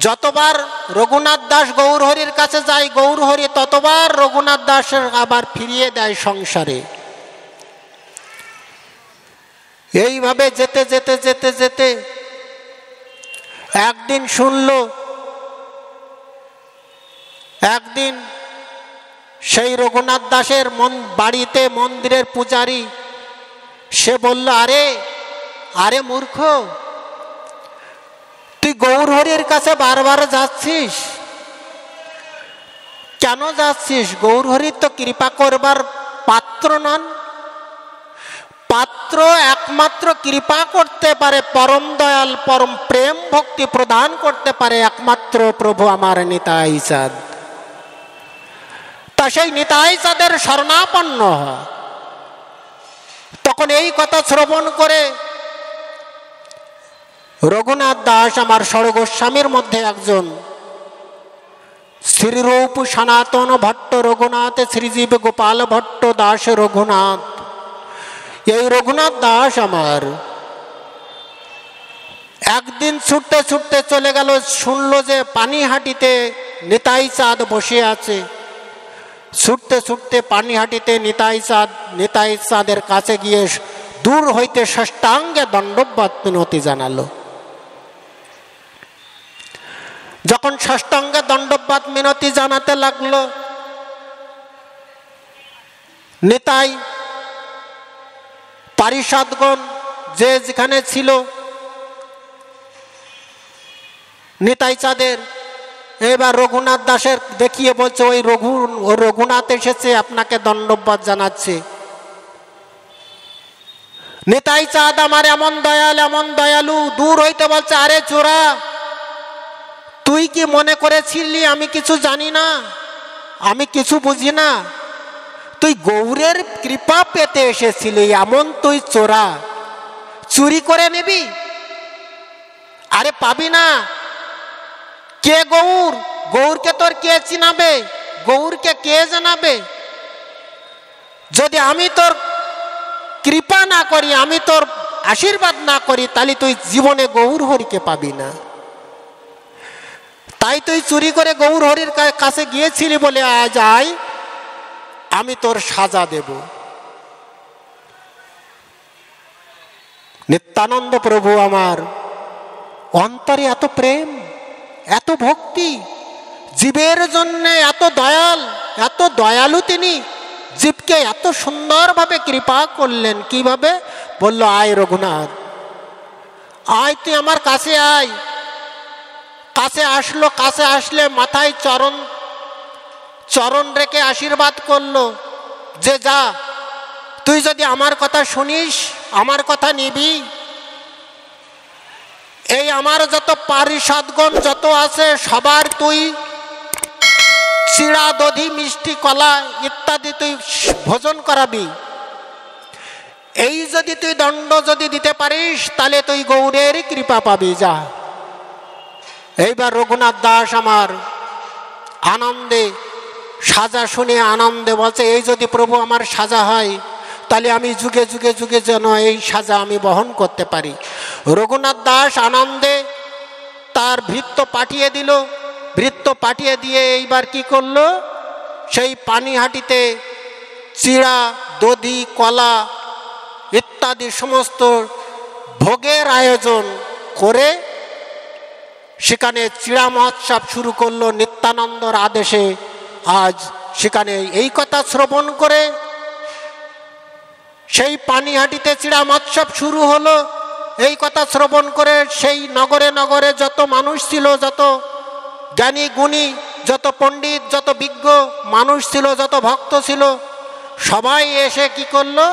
S2: যতবার রঘুনাথ দাস গৌরহরির কাছে যায়, গৌরহরি ততবার রঘুনাথ দাসের আবার ফিরিয়ে দেয় সংসারে। এইভাবে যেতে যেতে যেতে যেতে একদিন শুনলো, একদিন সেই রঘুনাথ দাসের বাড়িতে মন্দিরের পূজারী সে বলল, আরে আরে মূর্খ, তুই গৌরহরির কাছে বারবার যাচ্ছিস, কেন যাচ্ছিস? গৌরহরির তো কৃপা করবার পাত্র নন। পাত্র একমাত্র কৃপা করতে পারে, পরম দয়াল, পরম প্রেম ভক্তি প্রদান করতে পারে একমাত্র প্রভু আমার নিতাই চাঁদ। তা সেই নিতাই চাঁদের শরণাপন্ন হয়। তখন এই কথা শ্রবণ করে রঘুনাথ দাস আমার ষড়গোস্বামীর মধ্যে একজন, শ্রীরূপ সনাতন ভট্ট রঘুনাথ, শ্রীজীব গোপাল ভট্ট দাস রঘুনাথ, এই রঘুনাথ দাস আমার একদিন ছুটতে ছুটতে চলে গেল, শুনলো যে পানিহাটিতে নিতাই চাঁদ বসে আছে। ছুটতে ছুটতে পানিহাটিতে নিতাই চাঁদের কাছে গিয়ে দূর হইতে সাষ্টাঙ্গে দণ্ডবৎ মিনতি জানালো। যখন সাষ্টাঙ্গে দণ্ডবৎ মিনতি জানাতে লাগলো, নিতাই পারিষদগণ যে যেখানে ছিল, নিতাই চাঁদের এবার রঘুনাথ দাসের দেখিয়ে বলছে, ওই রঘুনাথ এসেছে, আপনাকে দণ্ডবৎ জানাচ্ছে। নিতাই চাঁদ আমার এমন দয়াল, এমন দয়ালু, দূর হইতে বলছে, আরে চোরা, তুই কি মনে করেছিলি আমি কিছু জানি না, আমি কিছু বুঝি না? তুই গৌরের কৃপা পেতে এসেছিলি, এমন তুই চোরা, চুরি করে নিবি? আরে পাবি না। কে গৌর? গৌরকে তোর কে চিনাবে? গৌরকে কে জানাবে? যদি আমি তোর কৃপা না করি, আমি তোর আশীর্বাদ না করি, তাহলে তুই জীবনে গৌর হরিকে পাবি না। তাই তুই চুরি করে গৌর হরির কাছে গিয়েছিলি বলে আজ আয়, আমি তোর সাজা দেব। নিত্যানন্দ প্রভু আমার অন্তরে এত প্রেম, এত ভক্তি, জীবের জন্য এত দয়াল, এত দয়ালু তিনি, জীবকে এত সুন্দরভাবে কৃপা করলেন। কিভাবে? বলল, আয় রঘুনাথ, আয়, তুই আমার কাছে আয়। কাছে আসলো, কাছে আসলে মাথায় চরণ রেখে আশীর্বাদ করলো যে যা, তুই যদি আমার কথা শুনিস, আমার কথা নিবি, এই আমার যত পারিষদগণ যত আছে সবার তুই চিড়া, দধি, মিষ্টি, কলা ইত্যাদি তুই ভোজন করাবি। এই যদি তুই দণ্ড যদি দিতে পারিস, তাহলে তুই গৌরের কৃপা পাবি, যা। এইবার রঘুনাথ দাস আমার আনন্দে, সাজা শুনে আনন্দে বলছে, এই যদি প্রভু আমার সাজা হয়, তাহলে আমি যুগে যুগে যুগে যেন এই সাজা আমি বহন করতে পারি। রঘুনাথ দাস আনন্দে তার ভৃত্য পাঠিয়ে দিল। ভৃত্য পাঠিয়ে দিয়ে এইবার কি করলো, সেই পানিহাটিতে চিড়া, দধি, কলা ইত্যাদি সমস্ত ভোগের আয়োজন করে সেখানে চিড়া মহোৎসব শুরু করলো নিত্যানন্দর আদেশে। আজ সেখানে এই কথা শ্রবণ করে সেই পানিহাটিতে চিড়া মহোৎসব শুরু হলো। এই কথা শ্রবণ করে সেই নগরে নগরে যত মানুষ ছিল, যত জ্ঞানী গুণী, যত পণ্ডিত, যত বিজ্ঞ মানুষ ছিল, যত ভক্ত ছিল, সবাই এসে কি করলো,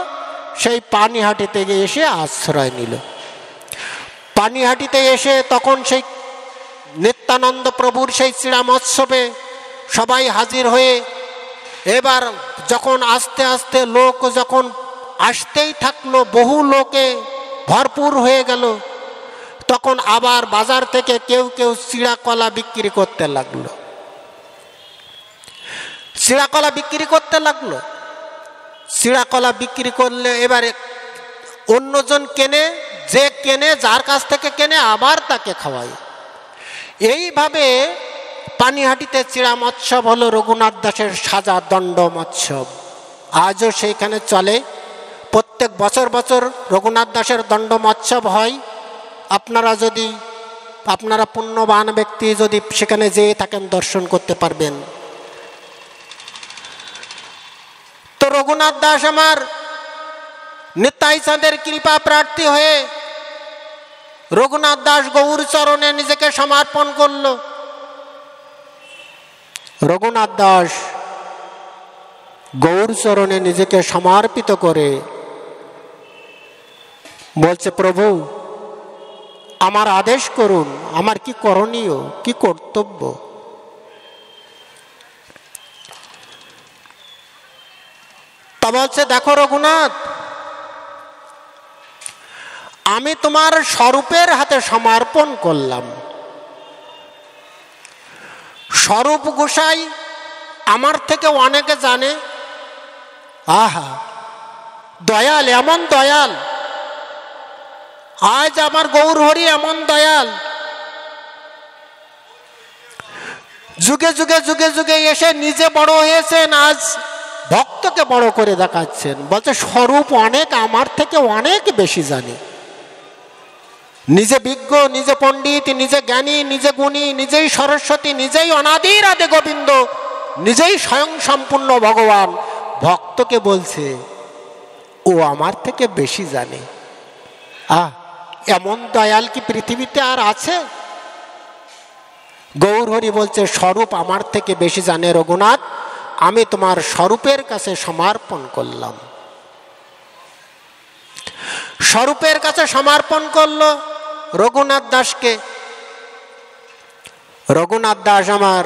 S2: সেই পানিহাটিতে এসে আশ্রয় নিল। পানিহাটিতে এসে তখন সেই নিত্যানন্দ প্রভুর সেই চিড়া মহোৎসবে সবাই হাজির হয়ে, এবার যখন আস্তে আস্তে লোক যখন আসতেই থাকলো, বহু লোকে ভরপুর হয়ে গেল, তখন আবার বাজার থেকে কেউ কেউ চিড়া কলা বিক্রি করতে লাগলো। চিড়া কলা বিক্রি করতে লাগলো। চিড়া কলা বিক্রি করলে এবারে অন্যজন কেনে, যে কেনে, যার কাছ থেকে কেনে আবার তাকে খাওয়ায়। এইভাবে পানিহাটিতে চিড়া মহোৎসব হলো রঘুনাথ দাসের সাজা দণ্ড মহোৎসব। আজও সেইখানে চলে। প্রত্যেক বছর বছর রঘুনাথ দাসের দণ্ড মহোৎসব হয়। আপনারা পুণ্যবান ব্যক্তি যদি সেখানে যেয়ে থাকেন, দর্শন করতে পারবেন। তো রঘুনাথ দাস আমার নিতাই চাঁদের কৃপা প্রার্থী হয়ে রঘুনাথ দাস গৌর চরণে নিজেকে সমর্পণ করল। রঘুনাথ দাস গৌর চরণে নিজেকে সমর্পিত করে বলছে, প্রভু আমার আদেশ করুন, আমার কি করণীয়, কি কর্তব্য। তা বলছে, দেখো রঘুনাথ, আমি তোমার স্বরূপের হাতে সমর্পণ করলাম। স্বরূপ গোসাই আমার থেকে অনেকে জানে। আহা, দয়াল, এমন দয়াল। আজ আমার গৌর হরি এমন দয়াল, যুগে যুগে যুগে যুগে এসে নিজে বড় হয়েছেন, আজ ভক্তকে বড় করে দেখাচ্ছেন। বলছে স্বরূপ অনেক আমার থেকে অনেক বেশি জানে। নিজে বিজ্ঞ, নিজে পণ্ডিত, নিজে জ্ঞানী, নিজে গুণী, নিজেই সরস্বতী, নিজেই অনাদির আদি গোবিন্দ, নিজেই স্বয়ং সম্পূর্ণ ভগবান। ভক্তকে বলছে ও আমার থেকে বেশি জানে। এমন দয়াল কি পৃথিবীতে আর আছে? গৌর হরি বলছে, স্বরূপ আমার থেকে বেশি জানে রঘুনাথ, আমি তোমার স্বরূপের কাছে সমর্পণ করলাম। স্বরূপের কাছে সমর্পণ করলো রঘুনাথ দাসকে। রঘুনাথ দাস আমার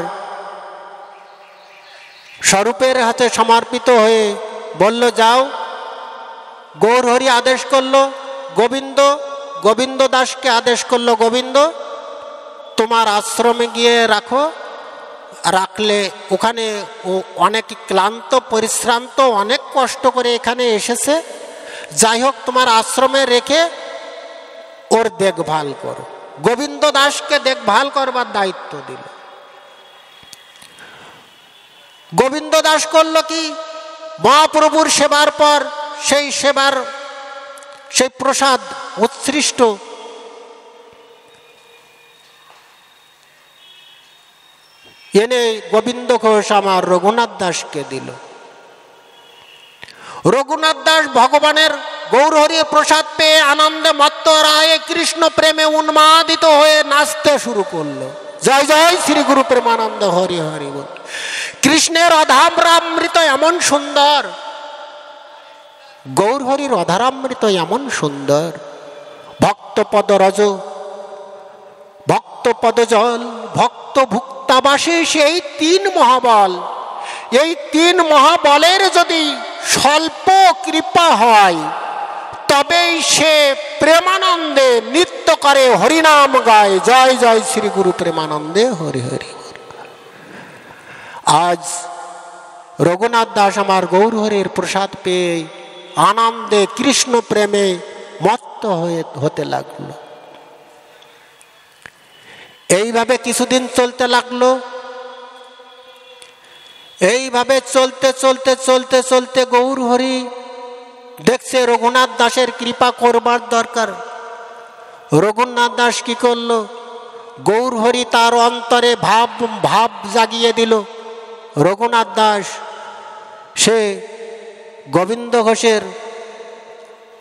S2: স্বরূপের হাতে সমর্পিত হয়ে বলল, যাও। গৌর হরি আদেশ করলো গোবিন্দ দাসকে আদেশ করলো, গোবিন্দ তোমার আশ্রমে গিয়ে রাখো। রাখলে ওখানে ও অনেক ক্লান্ত, পরিশ্রান্ত, অনেক কষ্ট করে এখানে এসেছে, যাই হোক তোমার আশ্রমে রেখে ওর দেখভাল করো। গোবিন্দ দাসকে দেখভাল করবার দায়িত্ব দিল। গোবিন্দ দাস করলো কি, মহাপ্রভুর সেবার পর সেই প্রসাদ উৎসৃষ্ট এনে গোবিন্দ ঘোষ আমার রঘুনাথ দাসকে দিল। রঘুনাথ দাস ভগবানের গৌর হরির প্রসাদ পেয়ে আনন্দে মত্ত রায়ে কৃষ্ণ প্রেমে উন্মাদিত হয়ে নাচতে শুরু করলো। জয় জয় শ্রী গুরু প্রেমানন্দ হরি হরি বল। কৃষ্ণের অধামৃত এমন সুন্দর, গৌর হরির অধারামৃত এমন সুন্দর। ভক্তপদ রজ, ভক্তপদ জল, ভক্ত ভুক্তাবাসী, সেই তিন মহাবল। এই তিন মহাবলের যদি স্বল্প কৃপা হয়, তবেই সে প্রেমানন্দে নৃত্য করে, হরিনাম গায়। জয় জয় শ্রী গুরু প্রেমানন্দে হরি হরি। আজ রঘুনাথ দাস আমার গৌর হরির প্রসাদ পেয়ে আনন্দে কৃষ্ণ প্রেমে মত্ত হতে লাগলো। এইভাবে কিছুদিন চলতে লাগলো। এইভাবে চলতে চলতে চলতে চলতে গৌর হরি দেখছে রঘুনাথ দাসের কৃপা করবার দরকার। রঘুনাথ দাস কি করলো, গৌর হরি তার অন্তরে ভাব জাগিয়ে দিল। রঘুনাথ দাস সে গোবিন্দ ঘোষের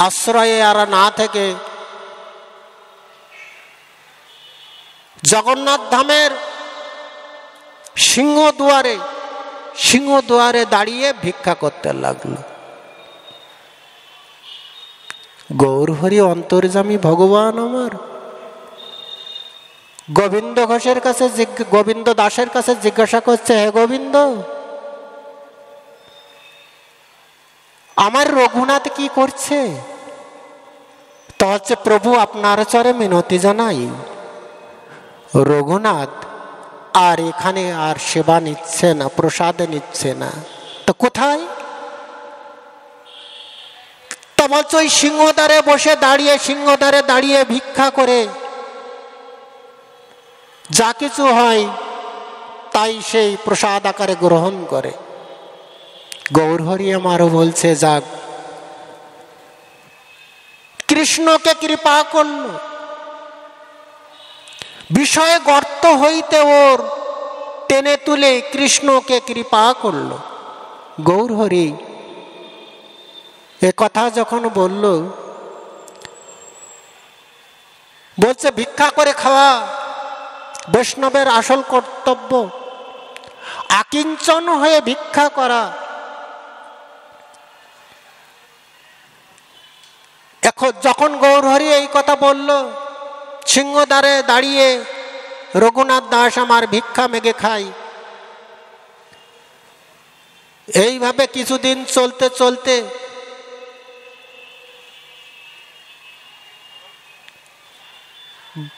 S2: আশ্রয়ে আর না থেকে জগন্নাথ ধামের সিংহদুয়ারে দাঁড়িয়ে ভিক্ষা করতে লাগলো। গৌর হরি অন্তর্যামী ভগবান আমার গোবিন্দ ঘোষের কাছে, গোবিন্দ দাসের কাছে জিজ্ঞাসা করছে, হে গোবিন্দ, আমার রঘুনাথ কি করছে? তো হচ্ছে, প্রভু আপনার চরে মিনতি জানাই, রঘুনাথ আর এখানে আর সেবা নিচ্ছে না, প্রসাদ নিচ্ছে না। তো কোথায়? তা বলছে ওই সিংহদ্বারে বসে দাঁড়িয়ে, সিংহদ্বারে দাঁড়িয়ে ভিক্ষা করে যা কিছু হয় তাই সেই প্রসাদ আকারে গ্রহণ করে। গৌর হরি আমারও বলছে, যাক, কৃষ্ণকে কৃপা করল, বিষয়ে গর্ত হইতে ওর টেনে তুলে কৃষ্ণকে কৃপা করল। গৌর হরি এ কথা যখন বলল, বলছে ভিক্ষা করে খাওয়া বৈষ্ণবের আসল কর্তব্য। আকিঞ্চন হয়ে ভিক্ষা করা। এখন যখন গৌরহরি এই কথা বলল, সিংহদ্বারে দাঁড়িয়ে রঘুনাথ দাস আমার ভিক্ষা মেগে খাই। এইভাবে কিছুদিন চলতে চলতে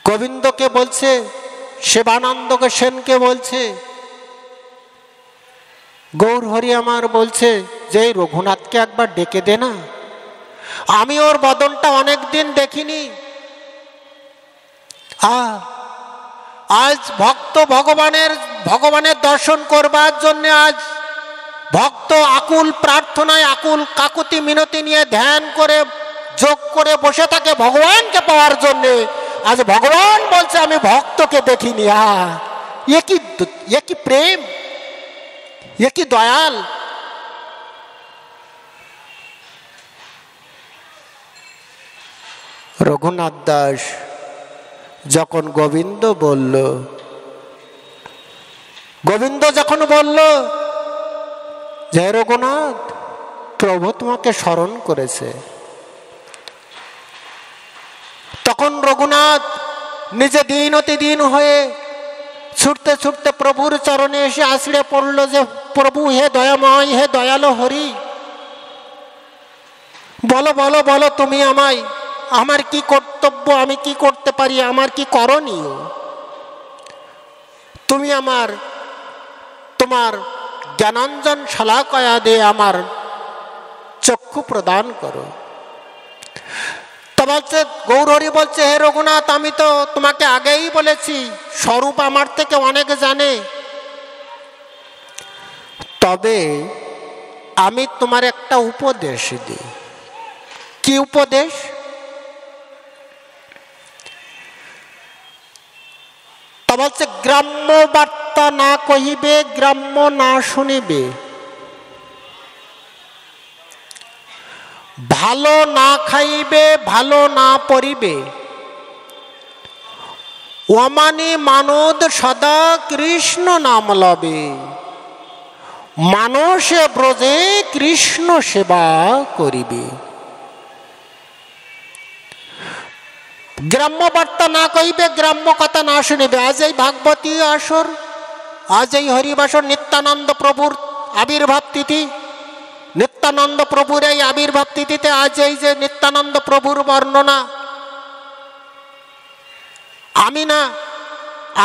S2: গোবিন্দকে বলছে, শিবানন্দকে সেনকে বলছে, গৌরহরি আমার বলছে যে রঘুনাথকে একবার ডেকে দে না, আমি ওর বদনটা অনেকদিন দেখিনি। আজ ভক্ত ভগবানের দর্শন করবার জন্য আজ ভক্ত আকুল প্রার্থনায় আকুল কাকুতি মিনতি নিয়ে ধ্যান করে যোগ করে বসে থাকে ভগবানকে পাওয়ার জন্যে। আজ ভগবান বলছে আমি ভক্তকে দেখিনি। এ কি প্রেম, এ কি দয়াল। রঘুনাথ দাস যখন গোবিন্দ যখন বলল যে রঘুনাথ, প্রভু তোমাকে স্মরণ করেছে, তখন রঘুনাথ নিজে দিন অতি দিন হয়ে ছুটতে ছুটতে প্রভুর চরণে এসে আছড়ে পড়ল যে প্রভু হে দয়াময়, হে দয়ালু হরি, বলো বলো বলো তুমি আমায়, আমার কি কর্তব্য, আমি কি করতে পারি, আমার কি করণীয়, তুমি তোমার জ্ঞানাঞ্জন শালাকয়া দিয়ে আমার চক্ষু প্রদান করো। তো বলছে গৌরহরি বলছে, হে রঘুনাথ, আমি তো তোমাকে আগেই বলেছি স্বরূপ আমার থেকে অনেক জানে, তবে আমি তোমার একটা উপদেশ দিই। কি উপদেশ? তা বলছে গ্রাম্য বার্তা না কহিবে, গ্রাম্য না শুনিবে, ভালো না খাইবে, ভালো না পরিবে, অমানি মানদ সদা কৃষ্ণ নাম লবে, মানসে ব্রজে কৃষ্ণ সেবা করিবে। গ্রাম্য বার্তা না কহিবে, গ্রাম্য কথা না শুনিবে। আজ এই ভাগবতী আসর, আজ এই হরিবাসর, নিত্যানন্দ প্রভুর আবির্ভাব তিথি, নিত্যানন্দ প্রভুর এই আবির্ভাব তিথিতে আজ এই যে নিত্যানন্দ প্রভুর বর্ণনা,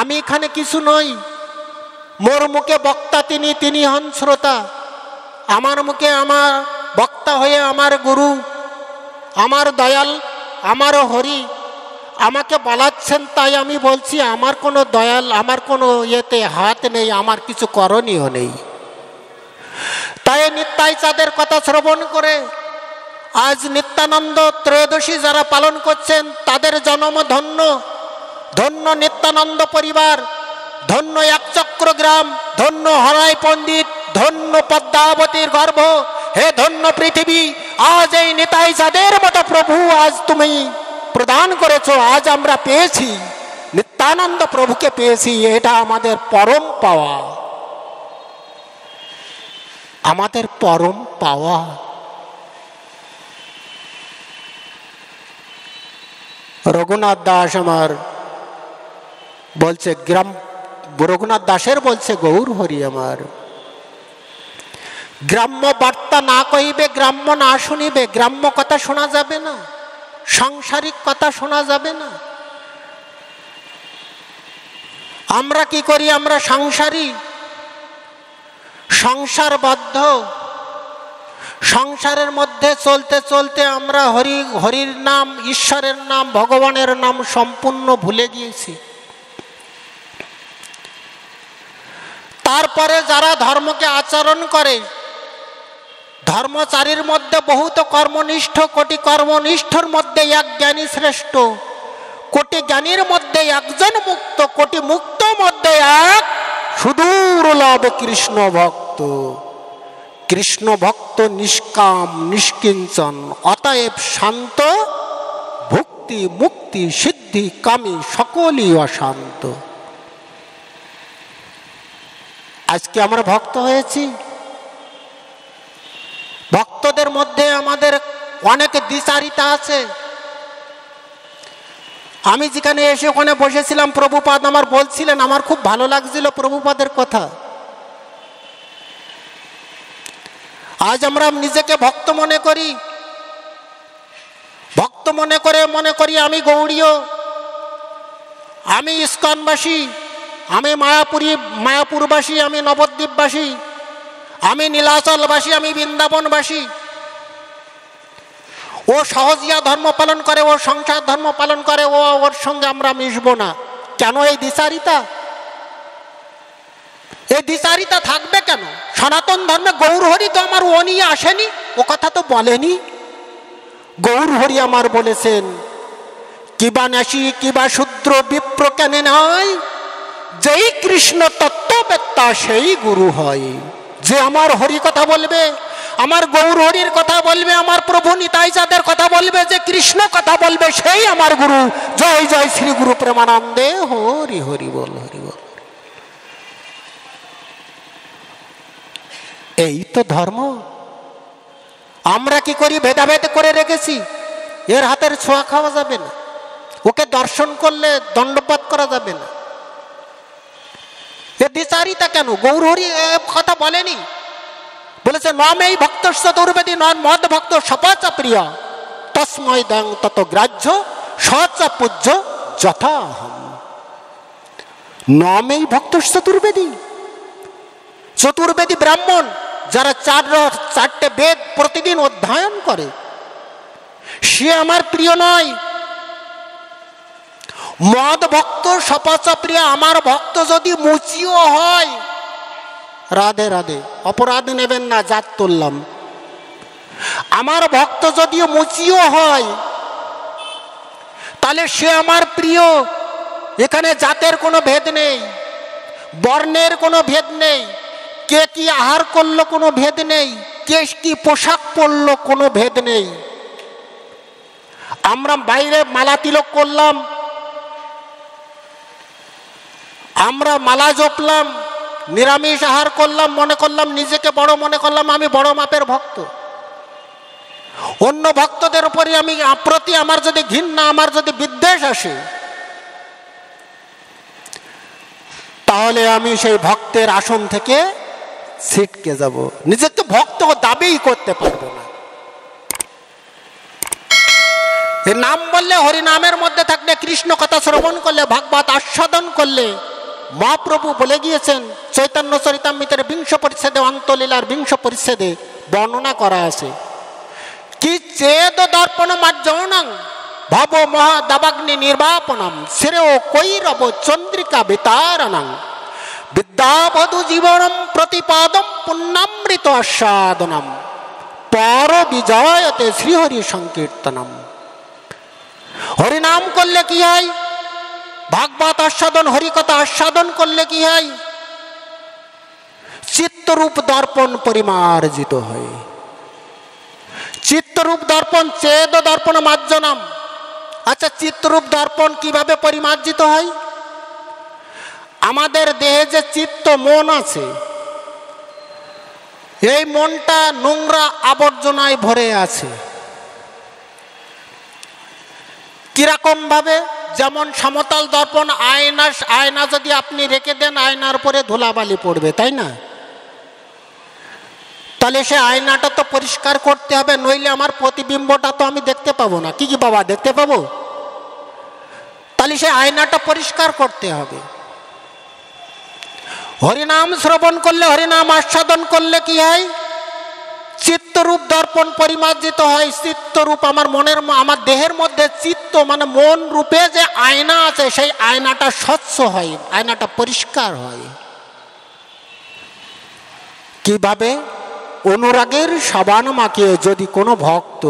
S2: আমি এখানে কিছু নই, মোর মুখে বক্তা তিনি হন শ্রোতা। আমার মুখে আমার বক্তা হয়ে আমার গুরু, আমার দয়াল, আমার হরি আমাকে বলাচ্ছেন, তাই আমি বলছি। আমার কোনো দয়াল, আমার কোনো ইয়েতে হাত নেই, আমার কিছু করণীয় নেই। তাই নিত্যাই চাঁদের কথা শ্রবণ করে আজ নিত্যানন্দ ত্রয়োদশী যারা পালন করছেন তাদের জন্ম ধন্য, ধন্য নিত্যানন্দ পরিবার, ধন্য একচক্র গ্রাম, ধন্য হরাই পণ্ডিত, ধন্য পদ্মাবতীর গর্ভ, হে ধন্য পৃথিবী। আজ এই নিতাই চাঁদের মতো প্রভু আজ তুমি প্রদান করেছো, আজ আমরা পেয়েছি, নিত্যানন্দ প্রভুকে পেয়েছি। এটা আমাদের পরম পাওয়া, আমাদের পরম পাওয়া। রঘুনাথ দাস আমার বলছে রঘুনাথ দাসের বলছে গৌরহরি আমার, গ্রাম্য বার্তা না কহিবে, গ্রাম্য না শুনিবে। গ্রাম্য কথা শোনা যাবে না, সাংসারিক কথা শোনা যাবে না। আমরা কি করি? আমরা সংসারী, সংসারবদ্ধ। সংসারের মধ্যে চলতে চলতে আমরা হরির নাম, ঈশ্বরের নাম, ভগবানের নাম সম্পূর্ণ ভুলে গিয়েছি। তারপরে যারা ধর্মকে আচরণ করে, ধর্মচারীর মধ্যে বহুত কর্মনিষ্ঠ, কোটি কর্মনিষ্ঠর মধ্যে এক জ্ঞানী শ্রেষ্ঠ, কোটি জ্ঞানীর মধ্যে একজন মুক্ত, কোটি মুক্ত মধ্যে এক সুদূর লাভ কৃষ্ণ ভক্ত। কৃষ্ণ ভক্ত নিষ্কাম নিষ্কিঞ্চন, অতএব শান্ত, ভক্তি মুক্তি সিদ্ধি কামী সকলই অশান্ত। আজকে আমরা ভক্ত হয়েছি। ভক্তদের মধ্যে আমাদের অনেক দ্বিচারিতা আছে। আমি যেখানে এসে ওখানে বসেছিলাম, প্রভুপাদ আমার বলছিলেন, আমার খুব ভালো লাগছিল প্রভুপাদের কথা। আজ আমরা নিজেকে ভক্ত মনে করি, ভক্ত মনে করি আমি গৌড়ীয়, আমি ইস্কনবাসী, আমি মায়াপুরবাসী, আমি নবদ্বীপবাসী, আমি নীলাচলবাসী, আমি বৃন্দাবনবাসী। ও সহজিয়া ধর্ম পালন করে, ও সংসার ধর্ম পালন করে, ওর সঙ্গে আমরা মিশবো না। কেন এই দ্বিচারিতা? এই দ্বিচারিতা থাকবে কেন? সনাতন ধর্মে গৌরহরি তো আমার ও নিয়ে আসেনি, ও কথা তো বলেনি। গৌরহরি আমার বলেছেন, কিবা ন্যাসী কিবা শূদ্র বিপ্র কেন নয়, যেই কৃষ্ণ তত্ত্ববেত্তা সেই গুরু হয়। যে আমার হরি কথা বলবে, আমার গৌরহরির কথা বলবে, আমার প্রভু নিতাই চাঁদের কথা বলবে, যে কৃষ্ণ কথা বলবে, সেই আমার গুরু। জয় জয় শ্রী গুরু প্রেমানন্দে, হরি হরি বল, হরি বল। এই তো ধর্ম। আমরা কি করি? ভেদাভেদ করে রেখেছি। এর হাতের ছোঁয়া খাওয়া যাবে না, ওকে দর্শন করলে দণ্ডপাত করা যাবে না। এ দ্বিচারিতা কেন? গৌরহরি কথা বলেনি, বলেছে নমেই ভক্ত চতুর্বেদী নন মদ ভক্ত সপাচ প্রিয় তস্মৈ দং তত গ্রাহ্য সচ পূজ্য যথাহম। নমেই ভক্ত চতুর্বেদী, চতুর্বেদী ব্রাহ্মণ যারা চারটে বেদ প্রতিদিন অধ্যয়ন করে, সে আমার প্রিয় নয়। মদ ভক্ত সপাচ প্রিয়, আমার ভক্ত যদি মুচিও হয়, রাধে রাধে, অপরাধ নেবেন না, জাত তুললাম। আমার ভক্ত যদিও মুচিও হয়, তাহলে সে আমার প্রিয়। এখানে জাতের কোনো ভেদ নেই, বর্ণের কোনো ভেদ নেই, কে কি আহার করলো কোনো ভেদ নেই, কে কি পোশাক পরলো কোনো ভেদ নেই। আমরা বাইরে মালা তিলক করলাম, আমরা মালা জপলাম, নিরামিষ আহার করলাম, মনে করলাম নিজেকে বড় মনে করলাম, আমি বড় মাপের ভক্ত। অন্য ভক্তদের উপরে আমি প্রতি আমার যদি ঘৃণা, আমার যদি বিদ্বেষ আসে, তাহলে আমি সেই ভক্তের আসন থেকে ছিটকে যাব, নিজেকে ভক্ত দাবিই করতে পারবো না। এর নাম বললে, হরিনামের মধ্যে থাকলে, কৃষ্ণ কথা শ্রবণ করলে, ভাগবত আস্বাদন করলে, মহাপ্রভু বলে গিয়েছেন চৈতন্য চরিতামৃতের 20 পরিচ্ছেদে, অন্তলীলার 20 পরিচ্ছেদে বর্ণনা করা আছে, কি চেদ দর্পণ মার্জনং ভব মহাদাবাগ্নি নির্বাপনম শ্রেয় কৈরব চন্দ্রিকা বিতারণং বিদ্যাবধু জীবনম প্রতিপাদম পুণ্যামৃত আস্বাদনম পর বিজয়তে শ্রীহরি সংকীর্তনম। হরিনাম করলে কি হয়? ভাগবত আস্বাদন, হরিকথা আস্বাদন করলে কি হয়? চিত্তরূপ দর্পণ পরিমার্জিত হয়। চিত্তরূপ দর্পণ চেদ দর্পণ মার্জনম। আচ্ছা, চিত্তরূপ দর্পণ কিভাবে পরিমার্জিত হয়? আমাদের দেহে যে চিত্ত মন আছে, এই মনটা নোংরা আবর্জনায় ভরে আছে। কিরকম ভাবে? যেমন সমতল দর্পণ, আয়না যদি আপনি রেখে দেন, আয়নার উপরে ধুলাবালি পড়বে, তাই না? তাহলে সে আয়নাটা তো পরিষ্কার করতে হবে, নইলে আমার প্রতিবিম্বটা তো আমি দেখতে পাবো না। কি বাবা, দেখতে পাবো? তাহলে সে আয়নাটা পরিষ্কার করতে হবে। হরিনাম শ্রবণ করলে, হরিনাম আস্বাদন করলে কি হয়? চিত্তরূপ দর্পণ পরিমার্জিত হয়। চিত্তরূপ আমার দেহের মধ্যে চিত্ত মানে মন রূপে যে আয়না আছে, সেই আয়নাটা স্বচ্ছ হয়, আয়নাটা পরিষ্কার হয়। কিভাবে? অনুরাগের সাবান মাখিয়ে যদি কোনো ভক্ত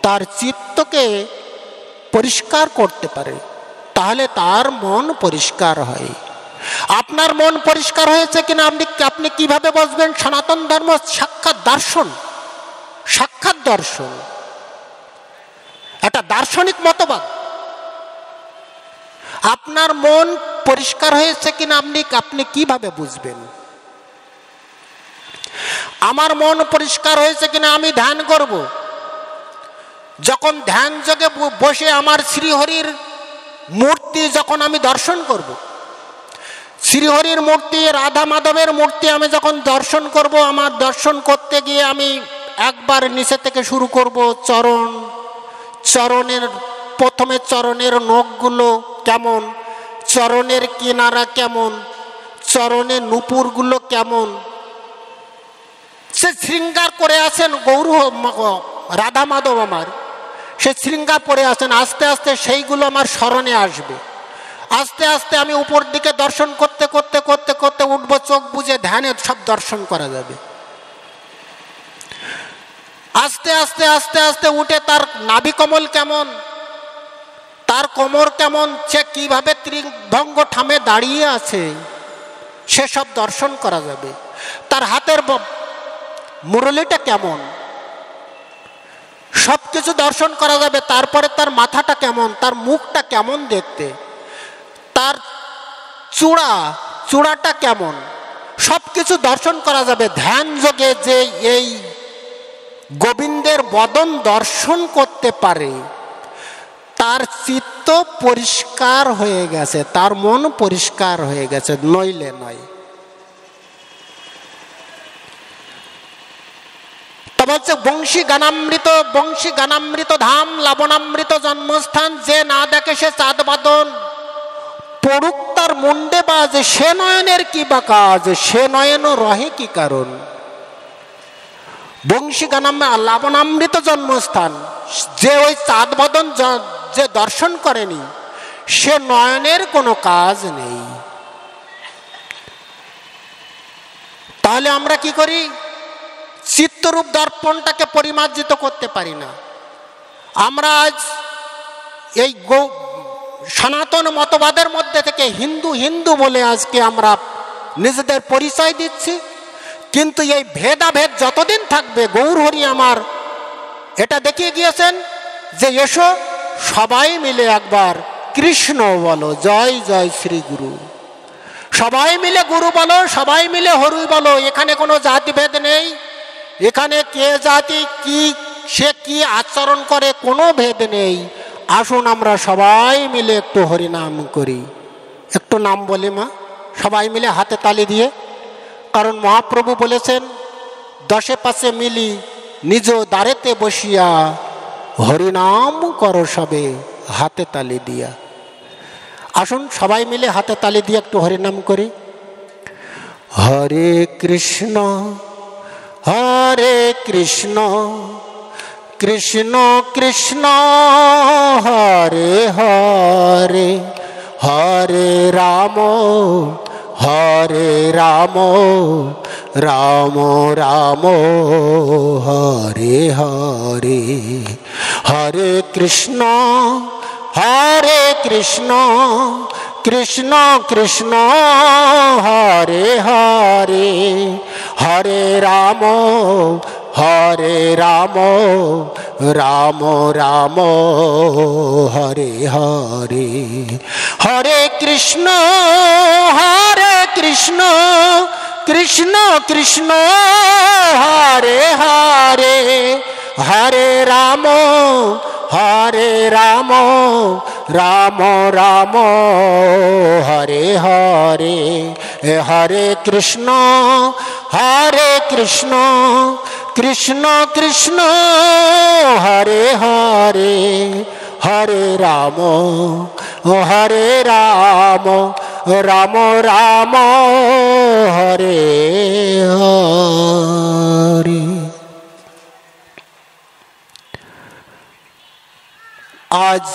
S2: তার চিত্তকে পরিষ্কার করতে পারে, তাহলে তার মন পরিষ্কার হয়। আপনার মন পরিষ্কার হয়েছে কিনা আপনি কিভাবে বুঝবেন? সনাতন ধর্ম সাক্ষাৎ দর্শন, সাক্ষাৎ দর্শন, একটা দার্শনিক মতবাদ। আপনার মন পরিষ্কার হয়েছে কিনা আপনি কিভাবে বুঝবেন? আমার মন পরিষ্কার হয়েছে কিনা আমি ধ্যান করব। যখন ধ্যান যোগে বসে আমার শ্রীহরির মূর্তি যখন আমি দর্শন করব, শ্রীহরির মূর্তি, রাধা মাধবের মূর্তি আমি যখন দর্শন করব, আমার দর্শন করতে গিয়ে আমি একবার নিচে থেকে শুরু করব। চরণের প্রথমে চরণের নখগুলো কেমন, চরণের কিনারা কেমন, চরণের নুপুরগুলো কেমন, সে শৃঙ্গার করে আছেন গৌর রাধা মাধব আমার, সে শৃঙ্গার পরে আছেন। আস্তে আস্তে সেইগুলো আমার স্মরণে আসবে। আস্তে আস্তে আমি উপর দিকে দর্শন করতে করতে করতে করতে উঠবো, চোখ বুজে ধ্যানে সব দর্শন করা যাবে। আস্তে আস্তে আস্তে আস্তে উঠে তার নাভিকমল কেমন, তার কোমর কেমন, সে কিভাবে ত্রিভঙ্গ ঠামে দাঁড়িয়ে আছে সেসব দর্শন করা যাবে। তার হাতের মুরলিটা কেমন, সব কিছু দর্শন করা যাবে। তারপরে তার মাথাটা কেমন, তার মুখটা কেমন দেখতে, তার চূড়াটা কেমন, সব কিছু দর্শন করা যাবে। ধ্যান যোগে যে এই গোবিন্দের বদন দর্শন করতে পারে তার চিত্ত পরিষ্কার হয়ে গেছে, তার মন পরিষ্কার হয়ে গেছে, নইলে নয়। তবে হচ্ছে বংশী গানামৃত ধাম লাবণামৃত জন্মস্থান, যে না দেখে সে চাঁদ বাদন পড়ুক তার মুন্ডে বাজ, সে নয়নের কি বা কাজ, সে নয়ন রহে কি কারণ। বংশী লাবণামৃত জন্মস্থান, যে ওই চাঁদ বদন যে দর্শন করেনি সে নয়নের কোনো কাজ নেই। তাহলে আমরা কি করি, চিত্তরূপ দর্পণটাকে পরিমার্জিত করতে পারি না। আমরা আজ এই সনাতন মতবাদের মধ্যে থেকে হিন্দু হিন্দু বলে আজকে আমরা নিজেদের পরিচয় দিচ্ছি, কিন্তু এই ভেদাভেদ যতদিন থাকবে, গৌরহরি আমার এটা দেখিয়ে গিয়েছেন যে এসো সবাই মিলে একবার কৃষ্ণ বলো, জয় জয় শ্রী গুরু, সবাই মিলে গুরু বলো, সবাই মিলে হরি বলো। এখানে কোনো জাতিভেদ নেই, এখানে কে জাতি কি, সে কি আচরণ করে কোনো ভেদ নেই। আসুন আমরা সবাই মিলে একটু হরিনাম করি, একটু নাম বলি মা, সবাই মিলে হাতে তালি দিয়ে। কারণ মহাপ্রভু বলেছেন, দশে পাশে মিলি নিজ দ্বারেতে বসিয়া, হরিনাম করো সবে হাতে তালি দিয়া। আসুন সবাই মিলে হাতে তালি দিয়ে একটু হরিনাম করি। হরে কৃষ্ণ কৃষ্ণ কৃষ্ণ হরে হরে, হরে রাম রাম রাম হরে হরে, হরে কৃষ্ণ কৃষ্ণ কৃষ্ণ হরে হরে, হরে রাম রাম রাম হরে হরে, হরে কৃষ্ণ কৃষ্ণ কৃষ্ণ হরে হরে, হরে রাম রাম রাম হরে হরে, হরে কৃষ্ণ কৃষ্ণ কৃষ্ণ হরে হরে, হরে রাম রাম রাম হরে হরে। আজ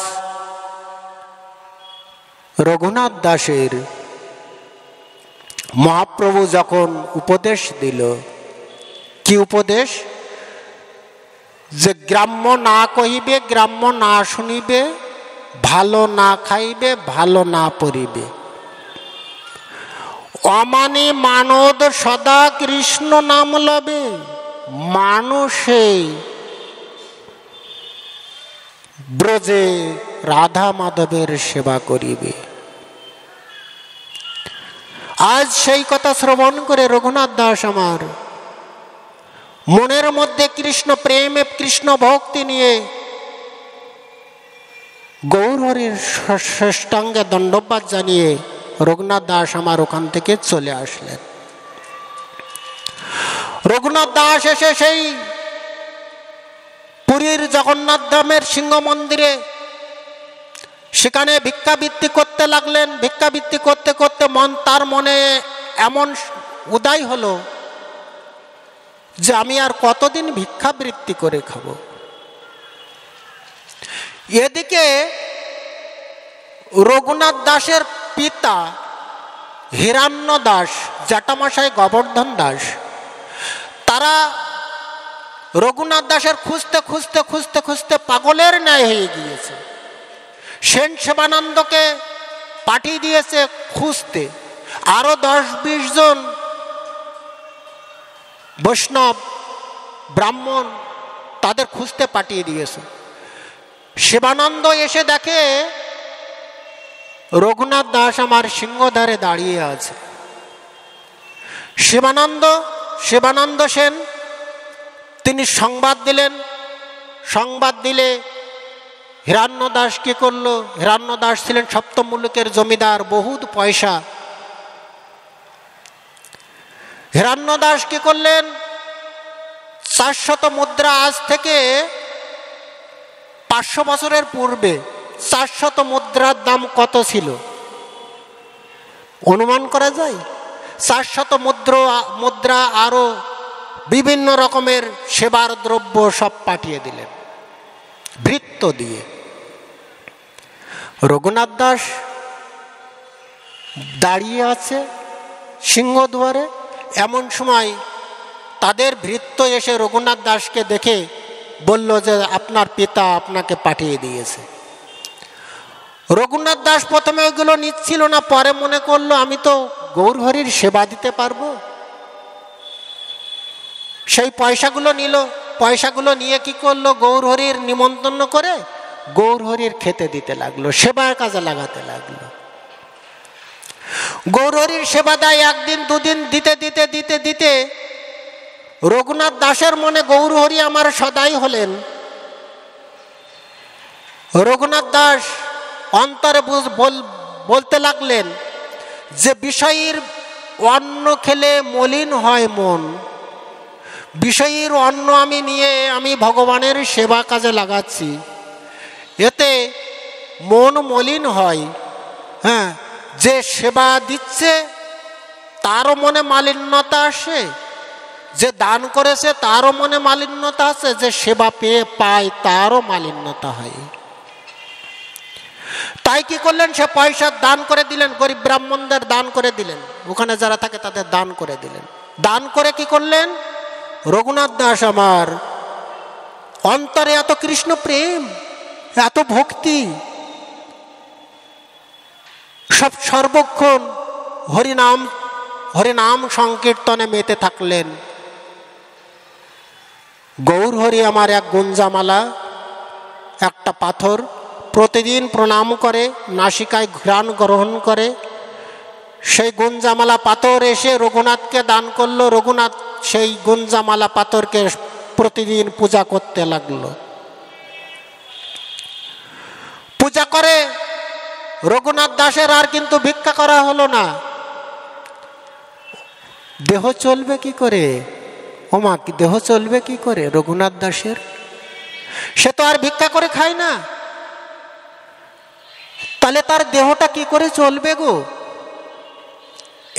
S2: রঘুনাথ দাসের মহাপ্রভু যখন উপদেশ দিল, কি উপদেশ, যে গ্রাম্য না কহিবে, গ্রাম্য না শুনিবে, ভালো না খাইবে, ভালো না পড়িবে, অমানি মানদ সদা কৃষ্ণ নাম লবে, মানুষে ব্রজে রাধা মাধবের সেবা করিবে। আজ সেই কথা শ্রবণ করে রঘুনাথ দাস আমার মনের মধ্যে কৃষ্ণ প্রেম কৃষ্ণ ভক্তি নিয়ে গৌরহরির শ্রেষ্ঠাঙ্গে দণ্ডবাদ জানিয়ে রঘুনাথ দাস আমার ওখান থেকে চলে আসলেন। রঘুনাথ দাস এসে সেই পুরীর জগন্নাথ ধামের সিংহ মন্দিরে সেখানে ভিক্ষাবৃত্তি করতে লাগলেন। ভিক্ষাবৃত্তি করতে করতে তার মনে এমন উদয় হলো যে আমি আর কতদিন ভিক্ষাবৃত্তি করে খাবো। এদিকে রঘুনাথ দাসের পিতা হিরণ্য দাস, জ্যাঠামশাই গোবর্ধন দাস, তারা রঘুনাথ দাসের খুঁজতে খুঁজতে খুঁজতে খুঁজতে পাগলের ন্যায় হয়ে গিয়েছে। সেন সেবানন্দকে পাঠিয়ে দিয়েছে খুঁজতে, আরো 10-20 জন বৈষ্ণব ব্রাহ্মণ তাদের খুঁজতে পাঠিয়ে দিয়েছে। শিবানন্দ এসে দেখে রঘুনাথ দাস আমার সিংহদ্বারে দাঁড়িয়ে আছে। শিবানন্দ সেন তিনি সংবাদ দিলেন। সংবাদ দিলে হিরণ্য দাস কি করলো? হিরণ্য দাস ছিলেন সপ্তমূলকের জমিদার, বহুত পয়সা। হিরণ্য দাস কি করলেন? 400 মুদ্রা, আজ থেকে 500 বছরের পূর্বে 400 মুদ্রার দাম কত ছিল অনুমান করা যায়? 400 মুদ্রা আরো বিভিন্ন রকমের সেবার দ্রব্য সব পাঠিয়ে দিলেন ভৃত্য দিয়ে। রঘুনাথ দাস দাঁড়িয়ে আছে সিংহদ্বারে। এমন সময় তাদের ভৃত্য এসে রঘুনাথ দাসকে দেখে বলল যে আপনার পিতা আপনাকে পাঠিয়ে দিয়েছে। রঘুনাথ দাস প্রথমে ওইগুলো নিচ্ছিল না, পরে মনে করলো আমি তো গৌরহরির সেবা দিতে পারবো। সেই পয়সাগুলো নিল। পয়সাগুলো নিয়ে কি করলো? গৌরহরির নিমন্ত্রণ করে গৌরহরির খেতে দিতে লাগলো, সেবার কাজে লাগাতে লাগলো। গৌরহরির সেবা দেয় 1 দিন 2 দিন দিতে দিতে দিতে দিতে রঘুনাথ দাসের মনে গৌরহরি আমার সদাই হলেন। রঘুনাথ দাস অন্তরে বলতে লাগলেন যে বিষয়ীর অন্ন খেলে মলিন হয় মন, বিষয়ীর অন্ন আমি নিয়ে আমি ভগবানের সেবা কাজে লাগাচ্ছি, এতে মন মলিন হয়। হ্যাঁ, যে সেবা দিচ্ছে তারও মনে মালিন্যতা আসে, যে দান করেছে তারও মনে মালিন্যতা আছে, যে সেবা পায় তারও মালিন্যতা হয়। তাই কি করলেন? সে পয়সা দান করে দিলেন, গরিব ব্রাহ্মণদের দান করে দিলেন, ওখানে যারা থাকে তাদের দান করে দিলেন। দান করে কি করলেন? রঘুনাথ দাস আমার অন্তরে এত কৃষ্ণ প্রেম, এত ভক্তি, সব সর্বক্ষণ হরিনাম সংকীর্তনে মেতে থাকলেন। গৌরহরি আমার এক গুঞ্জামালা, একটা পাথর প্রতিদিন প্রণাম করে, নাসিকায় ঘ্রাণ গ্রহণ করে। সেই গুঞ্জামালা পাথর এসে রঘুনাথকে দান করলো। রঘুনাথ সেই গুঞ্জামালা পাথরকে প্রতিদিন পূজা করতে লাগলো। পূজা করে রঘুনাথ দাসের আর কিন্তু ভিক্ষা করা হলো না। দেহ চলবে কি করে? ওমা, দেহ চলবে কি করে রঘুনাথ দাসের? সে তো আর ভিক্ষা করে খায় না, তাহলে তার দেহটা কি করে চলবে গো?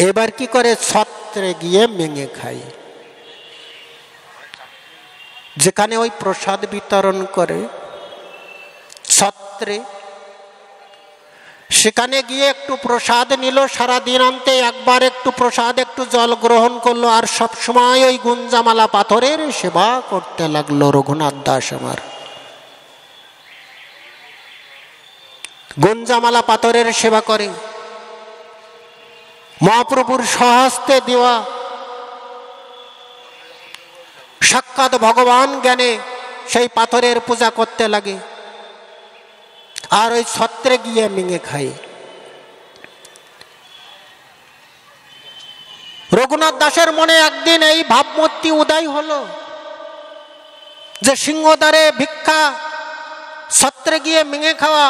S2: এবার কি করে? ছত্রে গিয়ে মেঙে খায়। যেখানে ওই প্রসাদ বিতরণ করে ছত্রে, সেখানে গিয়ে একটু প্রসাদ নিল। সারাদিন অন্তে একবার একটু প্রসাদ, একটু জল গ্রহণ করলো, আর সব সময় ওই গুঞ্জামালা পাথরের সেবা করতে লাগলো রঘুনাথ দাস আমার। গুঞ্জামালা পাথরের সেবা করে, মহাপ্রভুর স্বহস্তে দেওয়া সাক্ষাৎ ভগবান জ্ঞানে সেই পাথরের পূজা করতে লাগে, আর ওই ছত্রে গিয়ে মেঙে খায়। রঘুনাথ দাসের মনে একদিন এই ভাবমূর্তি উদয় হলো যে সিংহদ্বারে ভিক্ষা, সত্রে গিয়ে মেঙে খাওয়া,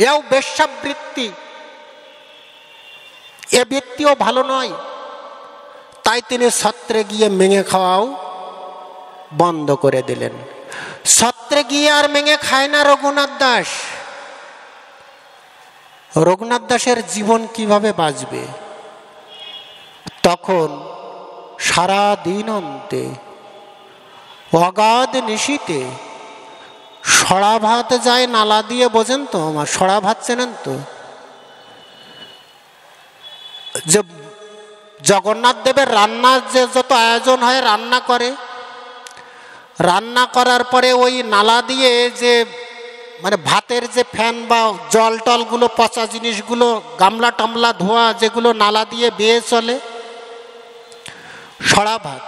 S2: এও বেশ্যাবৃত্তি, এ বৃত্তিও ভালো নয়। তাই তিনি সত্রে গিয়ে মেঙে খাওয়াও বন্ধ করে দিলেন। সত্রে গিয়ে আর মেঙে খায় না রঘুনাথ দাস। রঘুনাথ দাসের জীবন কিভাবে বাঁচবে? তখন সারা দিন অন্তে অগাধ নিশীতে সড়া ভাত যায় নালা দিয়ে, বোঝেন তো? আমার সড়া ভাত চেনেন তো? যে জগন্নাথ দেবের রান্নার যে যত আয়োজন হয়, রান্না করে, রান্না করার পরে ওই নালা দিয়ে যে মানে ভাতের যে ফ্যান বা জল টলগুলো, পচা জিনিসগুলো, গামলা টামলা ধোয়া যেগুলো নালা দিয়ে বেয়ে চলে, সড়া ভাত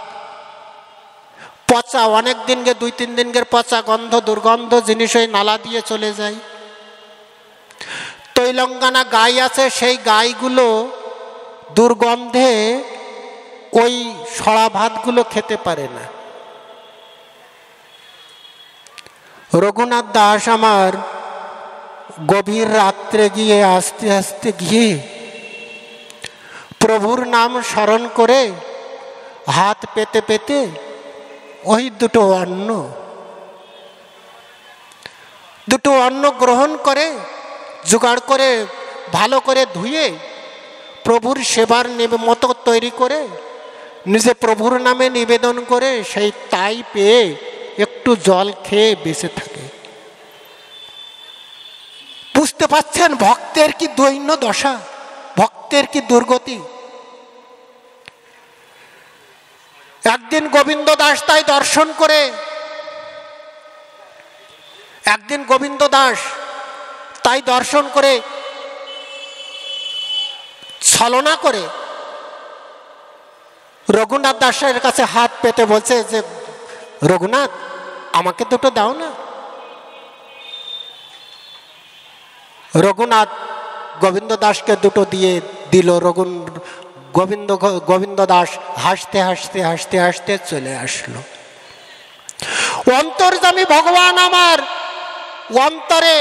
S2: পচা, অনেক দিনকে 2-3 দিনকের পচা গন্ধ দুর্গন্ধ জিনিস ওই নালা দিয়ে চলে যায়। তৈলঙ্গানা গাই আছে, সেই গাইগুলো দুর্গন্ধে ওই সড়া ভাতগুলো খেতে পারে না। রঘুনাথ দাস আমার গভীর রাত্রে গিয়ে আস্তে আস্তে গিয়ে প্রভুর নাম স্মরণ করে হাত পেতে পেতে ওই দুটো অন্ন গ্রহণ করে, জোগাড় করে ভালো করে ধুয়ে প্রভুর সেবার মতো তৈরি করে নিজে প্রভুর নামে নিবেদন করে, সেই তাই পেয়ে একটু জল খেয়ে বেঁচে থাকে। বুঝতে পাচ্ছেন ভক্তের কি দৈন্য দশা, ভক্তের কি দুর্গতি? একদিন গোবিন্দ দাস তাই দর্শন করে, একদিন গোবিন্দ দাস তাই দর্শন করে ছলনা করে রঘুনাথ দাসের কাছে হাত পেতে বলছে যে, রঘুনাথ আমাকে দুটো দাও না। রঘুনাথ গোবিন্দ দাসকে দুটো দিয়ে দিল। গোবিন্দ দাস হাসতে হাসতে হাসতে হাসতে চলে আসলো। অন্তর্যামী ভগবান আমার অন্তরে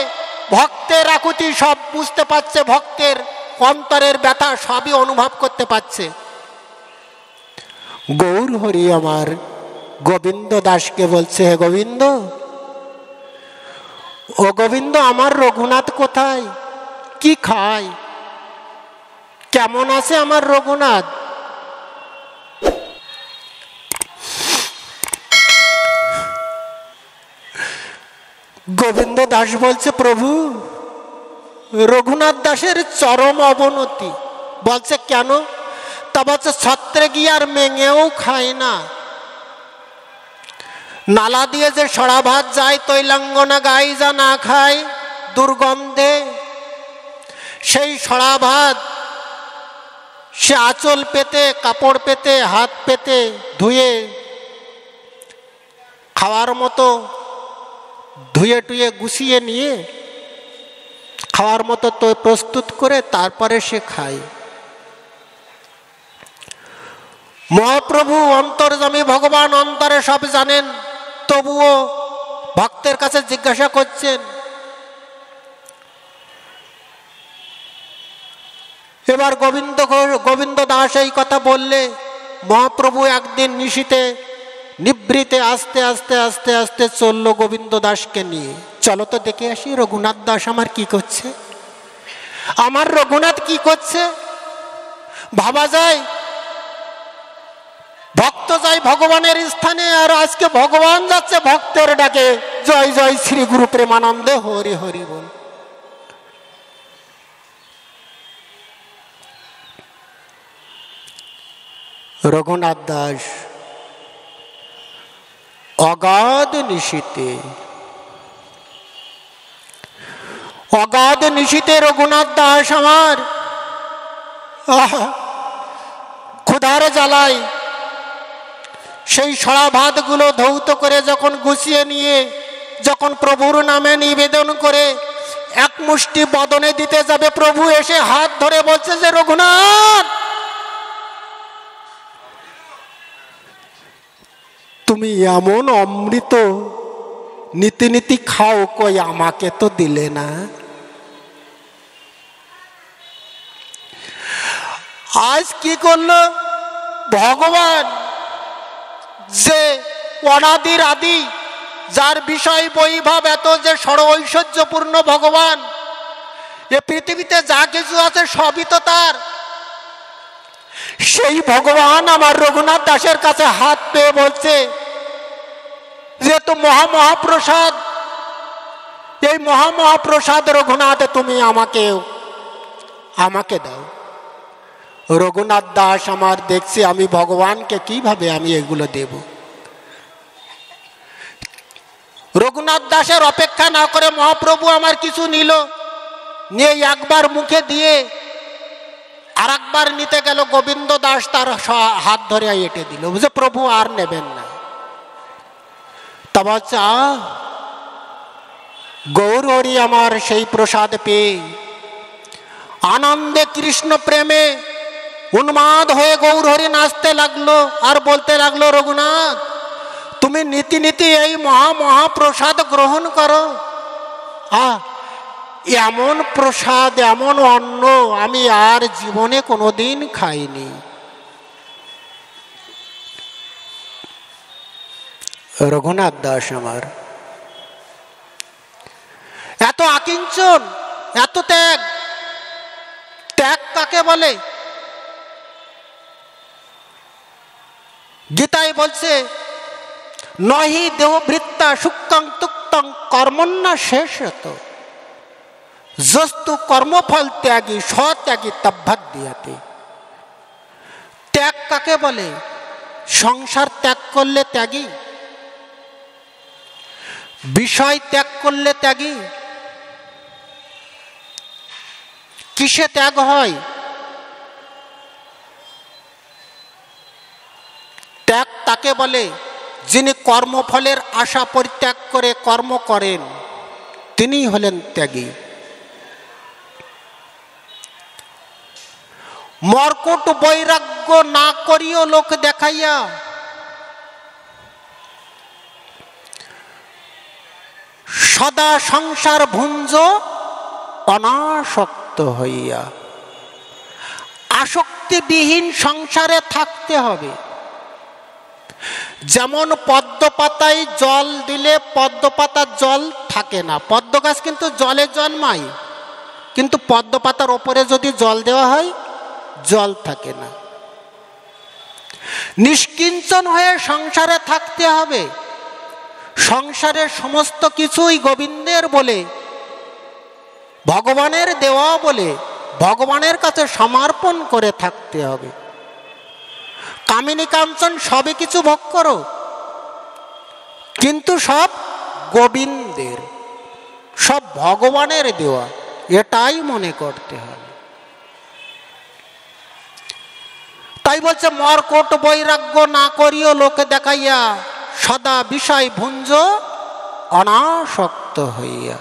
S2: ভক্তের আকুতি সব বুঝতে পারছে, ভক্তের অন্তরের ব্যথা সবই অনুভব করতে পারছে। গৌর হরি আমার গোবিন্দ দাসকে বলছে, হে গোবিন্দ, ও গোবিন্দ, আমার রঘুনাথ কোথায়? কি খায়? কেমন আছে আমার রঘুনাথ? গোবিন্দ দাস বলছে, প্রভু, রঘুনাথ দাসের চরম অবনতি। বলছে কেন? তা বলছে ছত্রে গিয়ে আর মেঙেও খায় না। নালা দিয়ে যে সড়া ভাত যায়, তৈলাঙ্গনা গাই যা না খায় দুর্গন্ধে, সেই সড়া ভাত সে আঁচল পেতে, কাপড় পেতে, হাত পেতে ধুয়ে খাওয়ার মতো ধুয়ে টুয়ে গুছিয়ে নিয়ে খাওয়ার মতো তো প্রস্তুত করে তারপরে সে খায়। মহাপ্রভু অন্তর্যামী ভগবান অন্তরে সব জানেন, তবুও ভক্তের কাছে জিজ্ঞাসা করছেন। এবার গোবিন্দ দাস এই কথা বললে মহাপ্রভু একদিন নিশীতে নিভৃতে আস্তে আস্তে আস্তে আস্তে চললো গোবিন্দ দাসকে নিয়ে। চলো তো দেখে আসি রঘুনাথ দাস আমার কি করছে, আমার রঘুনাথ কি করছে। ভাবা যায় ভক্ত যায় ভগবানের স্থানে, আর আজকে ভগবান যাচ্ছে ভক্তের ডাকে। জয় জয় শ্রী গুরু প্রেমানন্দে হরি হরি বল। রঘুনাথ দাস অগাধ নিশীতে রঘুনাথ দাস আমার ক্ষুধার জ্বালায় সেই সড়া ভাতগুলো ধৌত করে যখন গুছিয়ে নিয়ে যখন প্রভুর নামে নিবেদন করে এক মুষ্টি বদনে দিতে যাবে, প্রভু এসে হাত ধরে বলছে যে, রঘুনাথ তুমি এমন অমৃত নীতি নীতি খাও, কই আমাকে তো দিলে না। আজ কি করলো ভগবান, যে অনাদির আদি, যার বিষয় বৈভব এত, যে সর্ব ঐশ্বর্যপূর্ণ ভগবান, এ পৃথিবীতে যা কিছু আছে সবই তো তার। সেই ভগবান আমার রঘুনাথ দাসের কাছে হাত পেয়ে বলছে, যেহেতু মহামহাপ্রসাদ, এই মহামহাপ্রসাদ রঘুনাথ তুমি আমাকে দাও। রঘুনাথ দাস আমার দেখছি আমি ভগবানকে কিভাবে আমি এগুলো দেব। রঘুনাথ দাসের অপেক্ষা না করে মহাপ্রভু আমার কিছু নিল, নিয়ে একবার মুখে দিয়ে আর একবার নিতে গেল। গোবিন্দ দাস তার হাত ধরে এঁটে দিল, বুঝে প্রভু আর নেবেন না। তবে গৌর হরি আমার সেই প্রসাদ পেয়ে আনন্দে কৃষ্ণ প্রেমে উন্মাদ হয়ে গৌর হরি নাচতে লাগলো আর বলতে লাগলো, রঘুনাথ তুমি নীতি নীতি এই মহাপ্রসাদ গ্রহণ করো। এমন প্রসাদ, এমন অন্ন আমি আর জীবনে কোনোদিন খাইনি। রঘুনাথ দাস আমার এত আকিঞ্চন, এত ত্যাগ। ত্যাগ কাকে বলে? গীতায় বলছে, নহি দেহবৃত্তা সুক্তং তুক্তং কর্মণ্যা শেষত যস্তু কর্মফল ত্যাগী স্বত্যাগী তব্ভাত দিয়াতে। ত্যাগ কাকে বলে? সংসার ত্যাগ করলে ত্যাগী, বিষয় ত্যাগ করলে ত্যাগী। কিসে ত্যাগ হয়? ত্যাগ তাকে বলে যিনি কর্মফলের আশা পরিত্যাগ করে কর্ম করেন, তিনি হলেন ত্যাগী। মর্কট বৈরাগ্য না করিও লোক দেখাইয়া, সদা সংসার ভুঞ্জ অনাসক্ত হইয়া। আসক্তিবিহীন সংসারে থাকতে হবে। যেমন পদ্ম পাতায় জল দিলে পদ্ম পাতার জল থাকে না, পদ্ম গাছ কিন্তু জলে জন্মায়, কিন্তু পদ্ম পাতার ওপরে যদি জল দেওয়া হয় জল থাকে না। নিষ্কিঞ্চন হয়ে সংসারে থাকতে হবে। সংসারের সমস্ত কিছুই গোবিন্দের বলে, ভগবানের দেওয়া বলে ভগবানের কাছে সমর্পণ করে থাকতে হবে। কামিনী কাঞ্চন সবই কিছু ভোগ করো, কিন্তু সব গোবিন্দের, সব ভগবানের দেওয়া, এটাই মনে করতে হবে। তাই বলছে, মর্কট বৈরাগ্য না করিও লোকে দেখাইয়া, সদা বিষয় ভুঞ্জ অনাসক্ত হইয়া।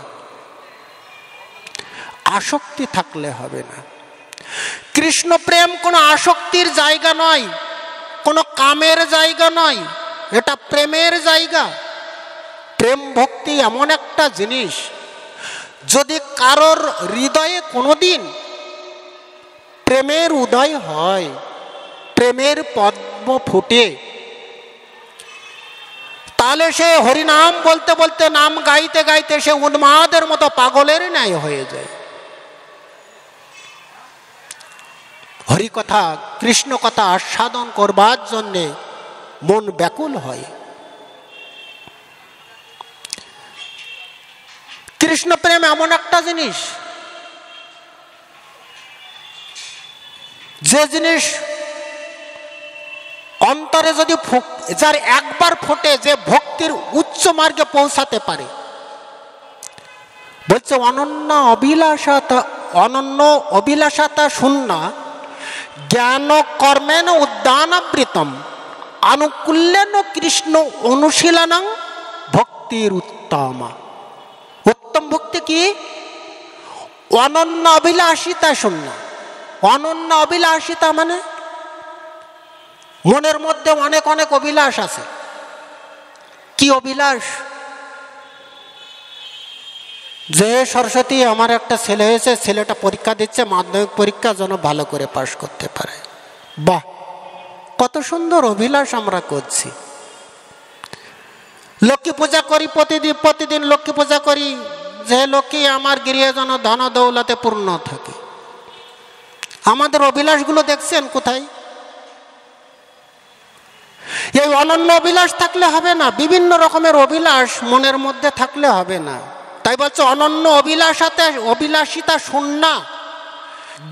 S2: আসক্তি থাকলে হবে না। কৃষ্ণ প্রেম কোনো আসক্তির জায়গা নয়, কোনো কামের জায়গা নয়, এটা প্রেমের জায়গা। প্রেম ভক্তি এমন একটা জিনিস, যদি কারোর হৃদয়ে কোনোদিন প্রেমের উদয় হয়, প্রেমের পদ্ম ফুটে, তাহলে সে হরিনাম বলতে বলতে, নাম গাইতে গাইতে সে উন্মাদের মতো পাগলের ন্যায় হয়ে যায়। হরিকথা, কৃষ্ণ কথা আস্বাদন করবার জন্যে মন ব্যাকুল হয়। কৃষ্ণ প্রেম এমন একটা জিনিস, যে জিনিস অন্তরে যদি যার একবার ফোটে, যে ভক্তির উচ্চ মার্গে পৌঁছাতে পারে। বলছে, অনন্য অভিলাষাতা শূন্য জ্ঞান কর্মেন উদ্যানাবৃতম আনুকূল্যেন কৃষ্ণ অনুশীলনং ভক্তির উত্তমা। উত্তম ভক্তি কি? অনন্য অভিলাষিতা শূন্য। অনন্য অভিলাষিতা মানে মনের মধ্যে অনেক অনেক অভিলাষ আছে, কি অভিলাষ যে সরস্বতী আমার একটা ছেলে হয়েছে, ছেলেটা পরীক্ষা দিচ্ছে, মাধ্যমিক পরীক্ষা যেন ভালো করে পাশ করতে পারে। বাহ, কত সুন্দর অভিলাষ আমরা করছি। লক্ষ্মী পূজা করি, প্রতিদিন লক্ষ্মী পূজা করি, যে লক্ষ্মী আমার গৃহে যেন ধন দৌলতে পূর্ণ থাকে। আমাদের অভিলাষগুলো দেখছেন কোথায়? এই অনন্য অভিলাষ থাকলে হবে না, বিভিন্ন রকমের অভিলাষ মনের মধ্যে থাকলে হবে না। তাই বলছে অনন্য অভিলাষিতা শূন্যা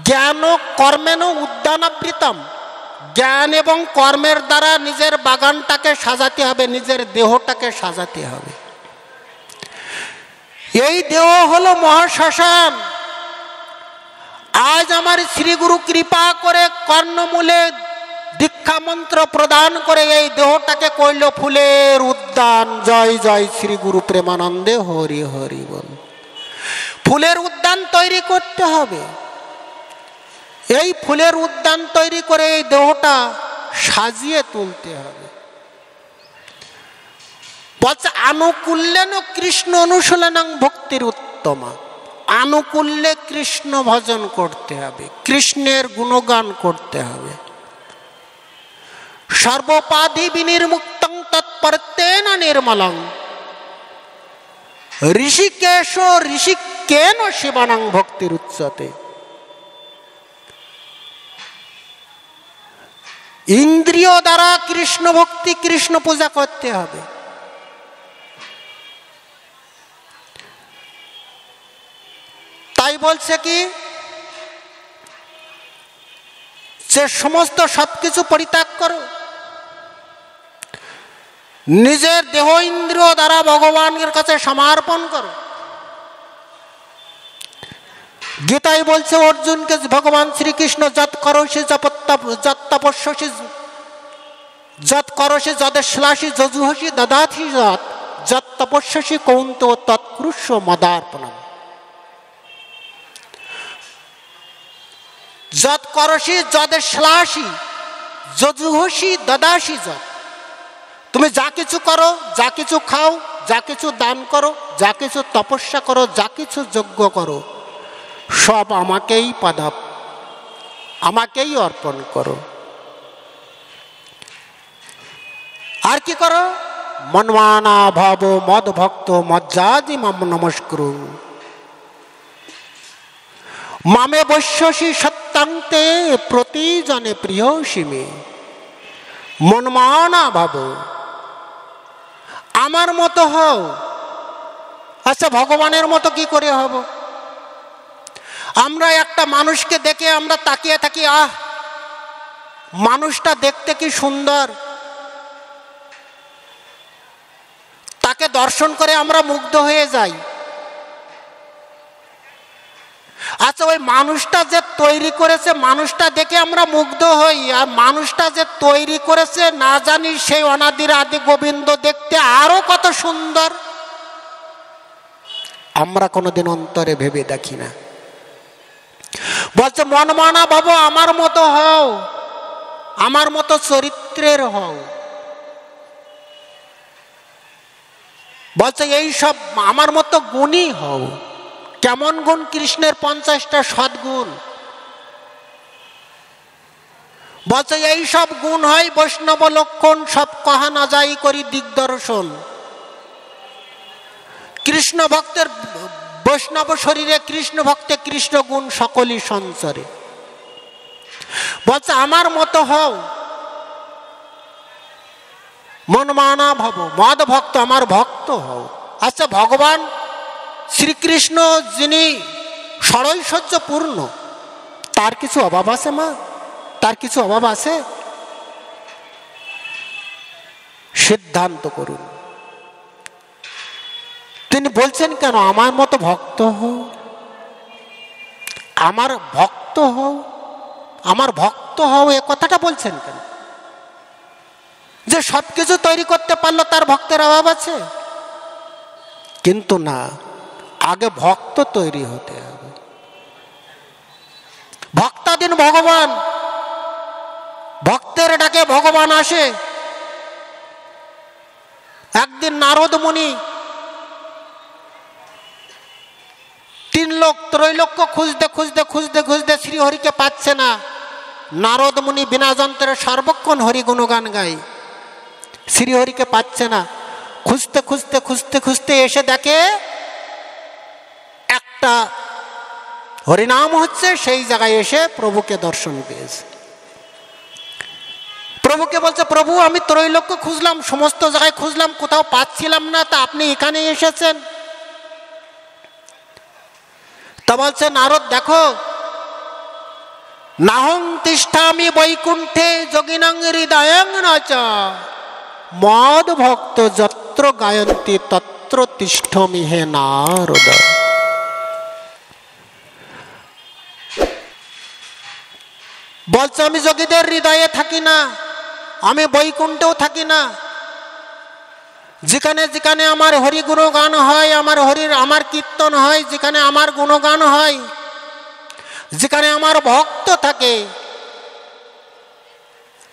S2: জ্ঞান ও কর্মেন উদ্যানাবৃতম। জ্ঞান এবং কর্মের দ্বারা নিজের বাগানটাকে সাজাতে হবে, নিজের দেহটাকে সাজাতে হবে। এই দেহ হলো মহাশ্মশান। আজ আমার শ্রীগুরু কৃপা করে কর্ণমূলে দীক্ষা মন্ত্র প্রদান করে এই দেহটাকে কইল ফুলের উদ্যান। জয় জয় শ্রী গুরু প্রেমানন্দে হরি হরি বল। ফুলের উদ্যান তৈরি করতে হবে। এই ফুলের উদ্যান তৈরি করে এই দেহটা সাজিয়ে তুলতে হবে। বলছে আনুকূল্যেন কৃষ্ণ অনুশীলনং ভক্তির উত্তমা। আনুকূল্যে কৃষ্ণ ভজন করতে হবে, কৃষ্ণের গুণগান করতে হবে। সর্বোপাধি বিনির্মুক্তং তৎপরতেন নির্মলং ঋষিকেশ ঋষিকেন শিবানং ভক্তির উচ্চতে। ইন্দ্রিয় দ্বারা কৃষ্ণ ভক্তি, কৃষ্ণ পূজা করতে হবে। তাই বলছে কি যে সমস্ত সবকিছু পরিত্যাগ করো, নিজের দেহ ইন্দ্রিয় দ্বারা ভগবানের কাছে সমর্পণ করো। গীতায় বলছে অর্জুনকে ভগবান শ্রীকৃষ্ণ যৎ করোসি যৎ তপস্যসি যৎ করোসি যদেশ্লাসি যজুহসি দদাথি যৎ তপস্যসি কৌন্ত তৎকুরুষ্য মদার্পণম। যৎ করোসি যদেশ্লাসি যজুহসি দদাসি যৎ। তুমি যা কিছু করো, যা কিছু খাও, যা কিছু দান করো, যা কিছু তপস্যা করো, যা কিছু যজ্ঞ করো, সব আমাকেই অর্পণ করো। আর কি করো? মনমানা ভাব মদ ভক্ত মজ্জাদি মাম নমস্কুরু মামে বৈশ্যসি সত্যান্তে প্রতিজনে প্রিয়সি মে। মনমানা ভাব, আমার মতো হও। আচ্ছা, ভগবানের মতো কি করে হব? আমরা একটা মানুষকে দেখে আমরা তাকিয়ে থাকি, আহ মানুষটা দেখতে কি সুন্দর, তাকে দর্শন করে আমরা মুগ্ধ হয়ে যাই। আচ্ছা, ওই মানুষটা যে তৈরি করেছে, মানুষটা দেখে আমরা মুগ্ধ হই, আর মানুষটা যে তৈরি করেছে না জানি সেই অনাদির আদি গোবিন্দ দেখতে আরো কত সুন্দর, আমরা কোনোদিন অন্তরে ভেবে দেখি না। বলছে মনমানা ভাবো, আমার মতো হও, আমার মতো চরিত্রের হও। বলছে এই সব আমার মতো গুণী হও। কেমন গুণ? কৃষ্ণের 50টা সদ্গুণ। বলছে এই সব গুণ হয় বৈষ্ণব লক্ষণ, সব কহা না যাই করি দিগদর্শন। কৃষ্ণ ভক্তের বৈষ্ণব শরীরে কৃষ্ণ ভক্তে কৃষ্ণ গুণ সকলই সঞ্চরে। বলছে আমার মতো হও, মনমানা ভাব মদ ভক্ত, আমার ভক্ত হও। আচ্ছা, ভগবান শ্রীকৃষ্ণ যিনি ষড়ৈশ্বর্য পূর্ণ, তার কিছু অভাব আছে মা? তার কিছু অভাব আছে? সিদ্ধান্ত করুন। তিনি বলছেন কেন আমার মতো ভক্ত হও, আমার ভক্ত হও, আমার ভক্ত হও, এ কথাটা বলছেন কেন? যে সবকিছু তৈরি করতে পারলো তার ভক্তের অভাব আছে? কিন্তু না, আগে ভক্ত তৈরি হতে হবে। ভক্তাধীন ভগবান, ভক্তের ডাকে ভগবান আসে। একদিন নারদ মুনি ত্রৈলোক্য খুঁজতে খুঁজতে খুঁজতে খুঁজতে শ্রীহরিকে পাচ্ছে না। নারদ মুনি বিনা যন্ত্রে সর্বক্ষণ হরি গুণগান গায়, শ্রীহরিকে পাচ্ছে না। খুঁজতে খুঁজতে খুঁজতে খুঁজতে এসে দেখে একটা হরিনাম হচ্ছে, সেই জায়গায় এসে প্রভুকে দর্শন পেয়েছে। প্রভুকে বলছে, প্রভু আমি ত্রৈলোক্য খুঁজলাম, সমস্ত জায়গায় খুঁজলাম, কোথাও পাচ্ছিলাম না, তা আপনি এখানে এসেছেন। তা বলছে নারদ, দেখো, নাহং তিষ্ঠামি বৈকুণ্ঠে যোগিনাং হৃদয়ং নচ মদ ভক্ত যত্র গায়ন্তি তত্র তিষ্ঠমি হে নারদ। বলছে আমি যোগীদের হৃদয়ে থাকি না, আমি বৈকুণ্ঠেও থাকি না। যেখানে যেখানে আমার হরি গুণগান হয়, আমার কীর্তন হয়, যেখানে আমার গুণগান হয়, যেখানে আমার ভক্ত থাকে,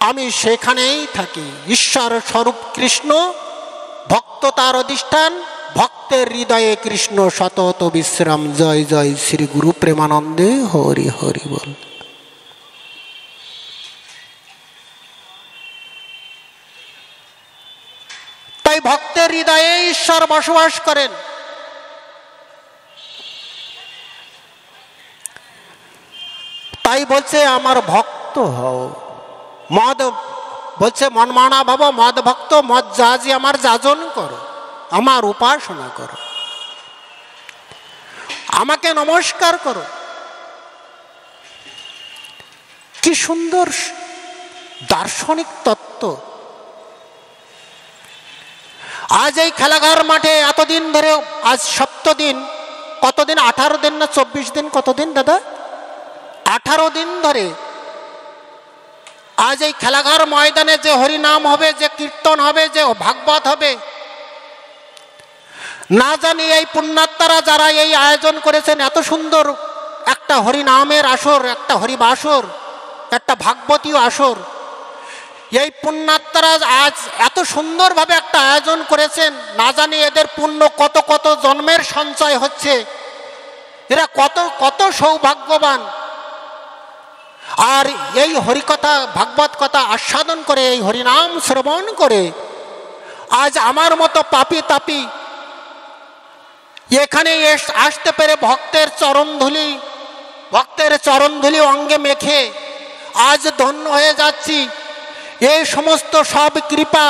S2: আমি সেখানেই থাকি। ঈশ্বর স্বরূপ কৃষ্ণ, ভক্ত তার অধিষ্ঠান, ভক্তের হৃদয়ে কৃষ্ণ সতত বিশ্রাম। জয় জয় শ্রী গুরু প্রেমানন্দে হরি হরি বল। তাই ভক্তের হৃদয়ে ঈশ্বর বসবাস করেন। তাই বলছে আমার ভক্ত হও। মদ বলছে মনমানা ভাব, মদ ভক্ত, মদ যাজি আমার যাজন করো, আমার উপাসনা করো, আমাকে নমস্কার করো। কি সুন্দর দার্শনিক তত্ত্ব। আজ এই খেলাঘর মাঠে এতদিন ধরে, আজ 7 দিন, কতদিন, 18 দিন না 24 দিন, কতদিন দাদা, 18 দিন ধরে আজ এই খেলাঘর ময়দানে যে হরিনাম হবে, যে কীর্তন হবে, যে ভাগবত হবে, না জানি এই পুণ্যাত্মারা যারা এই আয়োজন করেছেন, এত সুন্দর একটা হরিনামের আসর, একটা হরিবাসর, একটা ভাগবতীয় আসর, এই পুণ্যাত্মারা আজ এত সুন্দরভাবে একটা আয়োজন করেছেন। না জানি এদের পুণ্য কত কত জন্মের সঞ্চয় হচ্ছে, এরা কত কত সৌভাগ্যবান। আর এই হরিকথা, ভাগবত কথা আস্বাদন করে, এই হরিনাম শ্রবণ করে আজ আমার মতো পাপী তাপী এখানে আসতে পেরে ভক্তের চরণধুলি অঙ্গে মেখে আজ ধন্য হয়ে যাচ্ছি। এই সমস্ত সব কৃপা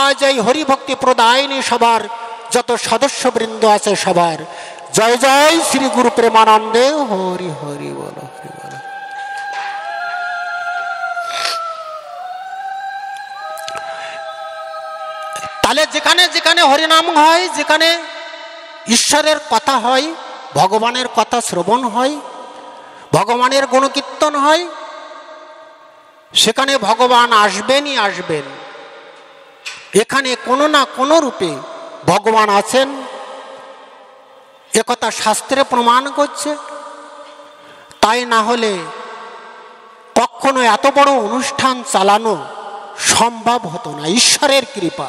S2: আজ এই হরিভক্তি প্রদায়নী সবার যত সদস্যবৃন্দ আছে সবার। জয় জয় শ্রী গুরু প্রেমানন্দে হরি হরি বল, হরি বল। তাহলে যেখানে যেখানে হরিনাম হয়, যেখানে ঈশ্বরের কথা হয়, ভগবানের কথা শ্রবণ হয়, ভগবানের গুণকীর্তন হয়, সেখানে ভগবান আসবেনই আসবেন। এখানে কোনো না কোনো রূপে ভগবান আছেন, একথা শাস্ত্রে প্রমাণ করছে। তাই না হলে কখনো এত বড় অনুষ্ঠান চালানো সম্ভব হতো না। ঈশ্বরের কৃপা।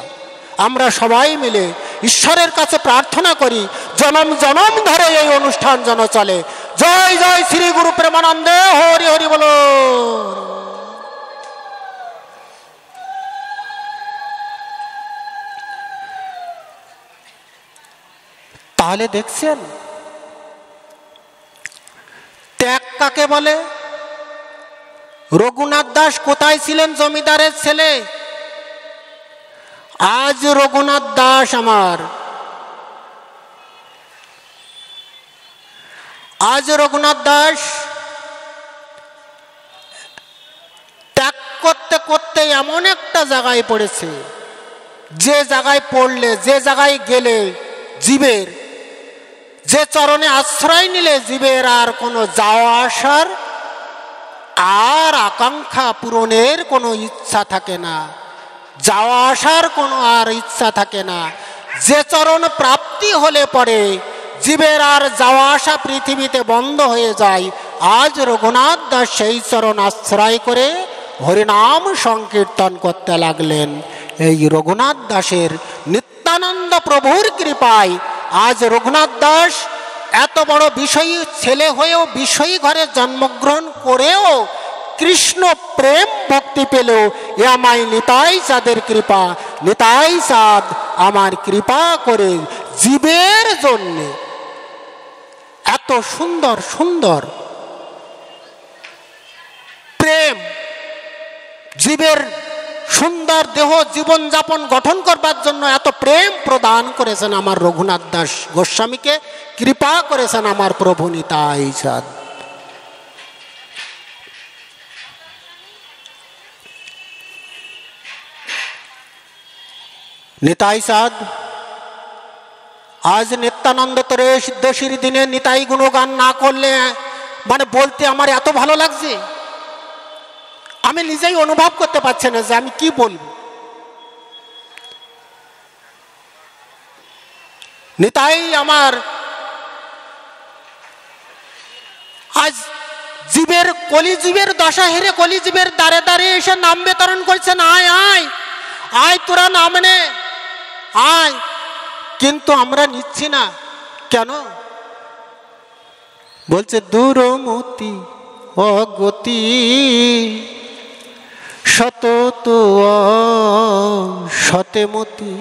S2: আমরা সবাই মিলে ঈশ্বরের কাছে প্রার্থনা করি, জনম জনম ধরে এই অনুষ্ঠান যেন চলে। জয় জয় শ্রী গুরু প্রেমানন্দে হরি হরি বলো। তাহলে দেখছেন ত্যাগ কাকে বলে? রঘুনাথ দাস কোথায় ছিলেন? জমিদারের ছেলে। আজ রঘুনাথ দাস আমার, আজ রঘুনাথ দাস ত্যাগ করতে করতে এমন একটা জায়গায় পড়েছে, যে জায়গায় পড়লে, যে জায়গায় গেলে জীবের, যে চরণে আশ্রয় নিলে জীবের আর কোনো যাওয়া আসার আর আকাঙ্ক্ষা পূরণের কোনো ইচ্ছা থাকে না, যাওয়া আসার কোনো আর ইচ্ছা থাকে না। যে চরণ প্রাপ্তি হলে পরে জীবের আর যাওয়া আসা পৃথিবীতে বন্ধ হয়ে যায়। আজ রঘুনাথ দাস সেই চরণ আশ্রয় করে হরিনাম সংকীর্তন করতে লাগলেন। এই রঘুনাথ দাসের নিত্যানন্দ প্রভুর কৃপায় আজ রঘুনাথ দাস এত বড় বিষয়ী ছেলে হয়েও বিষয়ী ঘরে জন্মগ্রহণ করেও কৃষ্ণ প্রেম ভক্তি পেল। এ আমায় নিতাই চাঁদের কৃপা, নিতাই চাঁদ আমার কৃপা করে জীবের জন্যে এত সুন্দর সুন্দর প্রেম, জীবের সুন্দর দেহ জীবন যাপন গঠন করবার জন্য এত প্রেম প্রদান করেছেন আমার রঘুনাথ দাস গোস্বামীকে, কৃপা করেছেন আমার প্রভু নিতাই চাঁদ। নিতাই চাঁদ আজ নিত্যানন্দ ত্রয়োদশীর দিনে নিতাই গুণগান না করলে মানে বলতে আমার এত ভালো লাগছে, আমি নিজেই অনুভব করতে পারছি না যে আমি কি বলবো। নিতাই আমার আজ জীবের কলিজীবের দশা হেরে কলিজীবের দ্বারে দ্বারে এসে নাম বিতরণ করছেন, আয় আয় আয় তোরা নাম নে আয়, কিন্তু আমরা নিচ্ছি না কেন? বলছে দূরমতি অগতি শত সতেমতি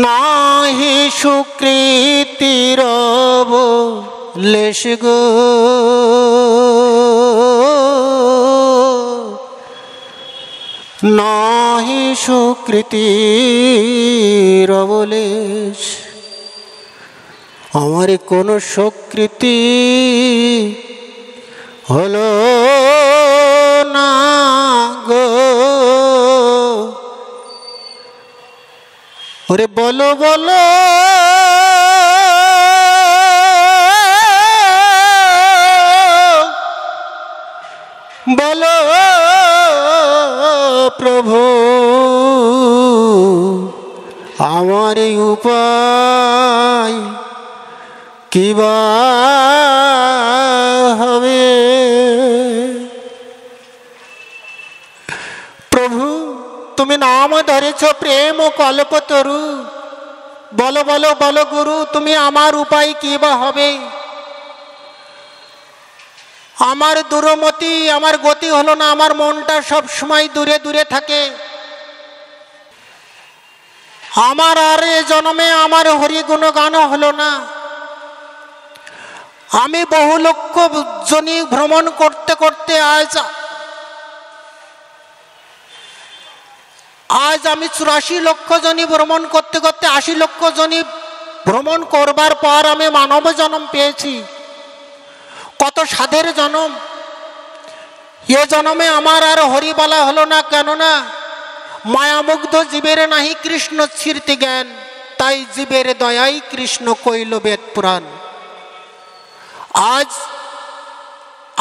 S2: নাহি সুকৃতির লেশ গো নাহি সুকৃতির অবলেশ। আমার কোন সুকৃতি হলো না গো, ওরে বলো বলো বলো প্রভু আমার এই উপায় কিবা হবে? প্রভু তুমি নাম ধরেছ প্রেম ও কল্পতরু, বলো বলো বলো গুরু তুমি আমার উপায় কিবা হবে? আমার দূরমতি, আমার গতি হলো না, আমার মনটা সব সময় দূরে দূরে থাকে। আমার আর এ জন্মে আমার হরিগুণ গান হলো না। আমি বহু লক্ষ জনি ভ্রমণ করতে করতে আজ আমি 84 লক্ষ জনি ভ্রমণ করতে করতে 80 লক্ষ জনি ভ্রমণ করবার পর আমি মানব জন্ম পেয়েছি। কত সাধের জন্ম, এ জন্মে আমার আর হরি বলা হলো না, কেননা মায়ামুগ্ধ জীবের নাহি কৃষ্ণ স্মৃতি জ্ঞান, তাই জীবের দয়াই কৃষ্ণ কইল বেদ পুরাণ। আজ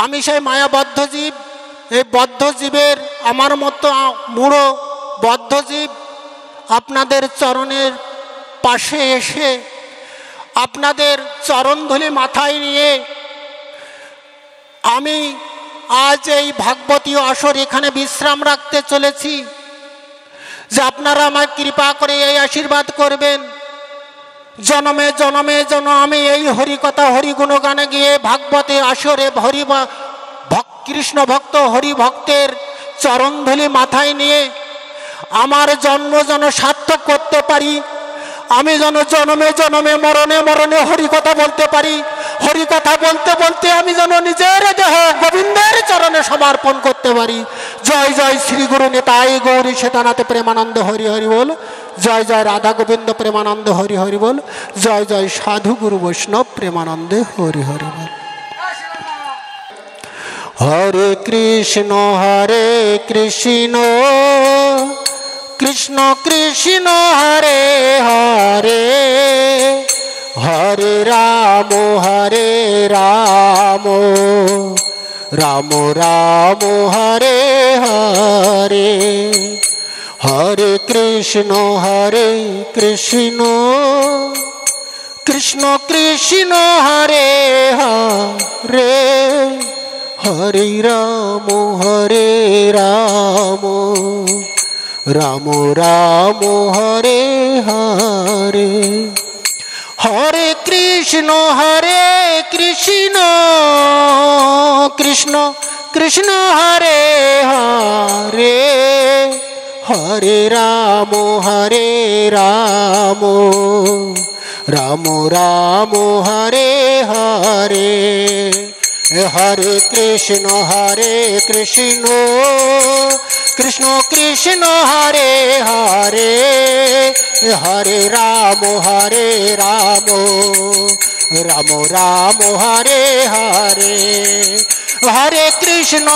S2: আমি সেই মায়াবদ্ধ জীব, এই বদ্ধ জীবের আমার মতো মূঢ় বদ্ধ জীব আপনাদের চরণের পাশে এসে আপনাদের চরণধূলি মাথায় নিয়ে আমি আজ এই ভাগবতী আসর এখানে বিশ্রাম রাখতে চলেছি, যে আপনারা আমার কৃপা করে এই আশীর্বাদ করবেন জনমে জনমে যেন আমি এই হরিকথা হরিগুণ গানে গিয়ে ভাগবতী আসরে কৃষ্ণ ভক্ত হরি ভক্তের চরণধূলি মাথায় নিয়ে আমার জন্ম যেন সার্থক করতে পারি। আমি যেন জনমে জনমে মরণে মরণে হরিকথা বলতে পারি। হরিকথা বলতে বলতে আমি যেন নিজের দেহ গোবিন্দের চরণে সমর্পণ করতে পারি। জয় জয় শ্রী গুরু নিতাই গৌরী শ্বেতানাথ প্রেমানন্দ হরি হরি বল। জয় জয় রাধা গোবিন্দ প্রেমানন্দ হরি হরি বল। জয় জয় সাধু গুরু বৈষ্ণব প্রেমানন্দে হরি হরি বল। হরে কৃষ্ণ কৃষ্ণ কৃষ্ণ হরে হরে, হরে রাম রাম রাম হরে হরে, হরে কৃষ্ণ কৃষ্ণ কৃষ্ণ হরে হরে, হরে রাম রাম রাম হরে হরে, হরে কৃষ্ণ কৃষ্ণ কৃষ্ণ হরে হরে, হরে রাম রাম রাম হরে হরে, হরে কৃষ্ণ কৃষ্ণ কৃষ্ণ হরে হরে, হরে রাম রাম রাম হরে হরে, হরে কৃষ্ণ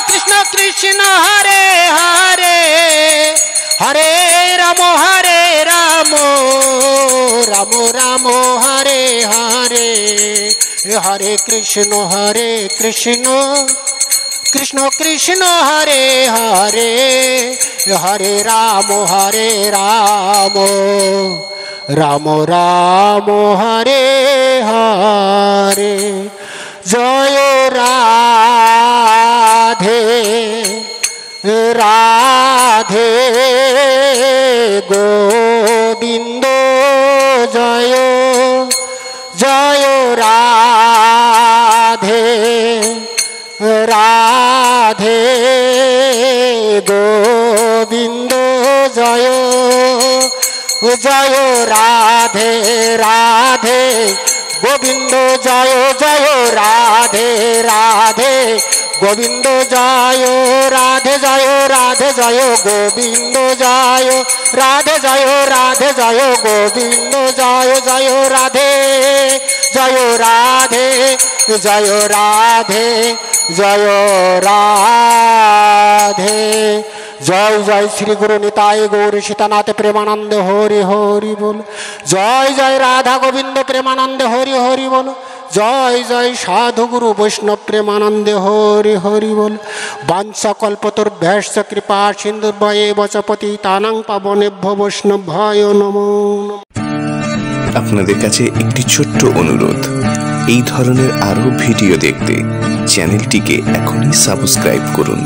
S2: কৃষ্ণ কৃষ্ণ হরে হরে, হরে রাম রাম হরে হরে, হরে কৃষ্ণ কৃষ্ণ কৃষ্ণ হরে হরে, হরে রাম রাম রাম হরে হরে। জয় রাধে রাধে গোবিন্দ, জয় জয় রাধে রাধে গোবিন্দ, জয় জয় রাধে রাধে গোবিন্দ, জয় জয় রাধে রাধে গোবিন্দ, জয় রাধে জয় গোবিন্দ, জয় রাধে জয় গোবিন্দ, জয় জয় রাধে জয় রাধে জয় রাধে জয় রাধে। জয় জয় শ্রী গুরু নিতাই গৌর সীতানাথ প্রেমানন্দ হরি হরি বল। জয় জয় রাধা গোবিন্দ প্রেমানন্দ হরি হরি বল। জয় জয় সাধু গুরু বৈষ্ণব প্রেমানন্দে হরি হরি বল। বাঞ্ছা কল্পতরুভ্যশ্চ কৃপা সিন্ধুর্ভয়েব চ পতিতানাং পাবনেভ্যো বৈষ্ণবেভ্যো নমো নমঃ।
S1: আপনাদের কাছে একটি ছোট্ট অনুরোধ, এই ধরনের আরও ভিডিও দেখতে চ্যানেলটিকে এখনই সাবস্ক্রাইব করুন।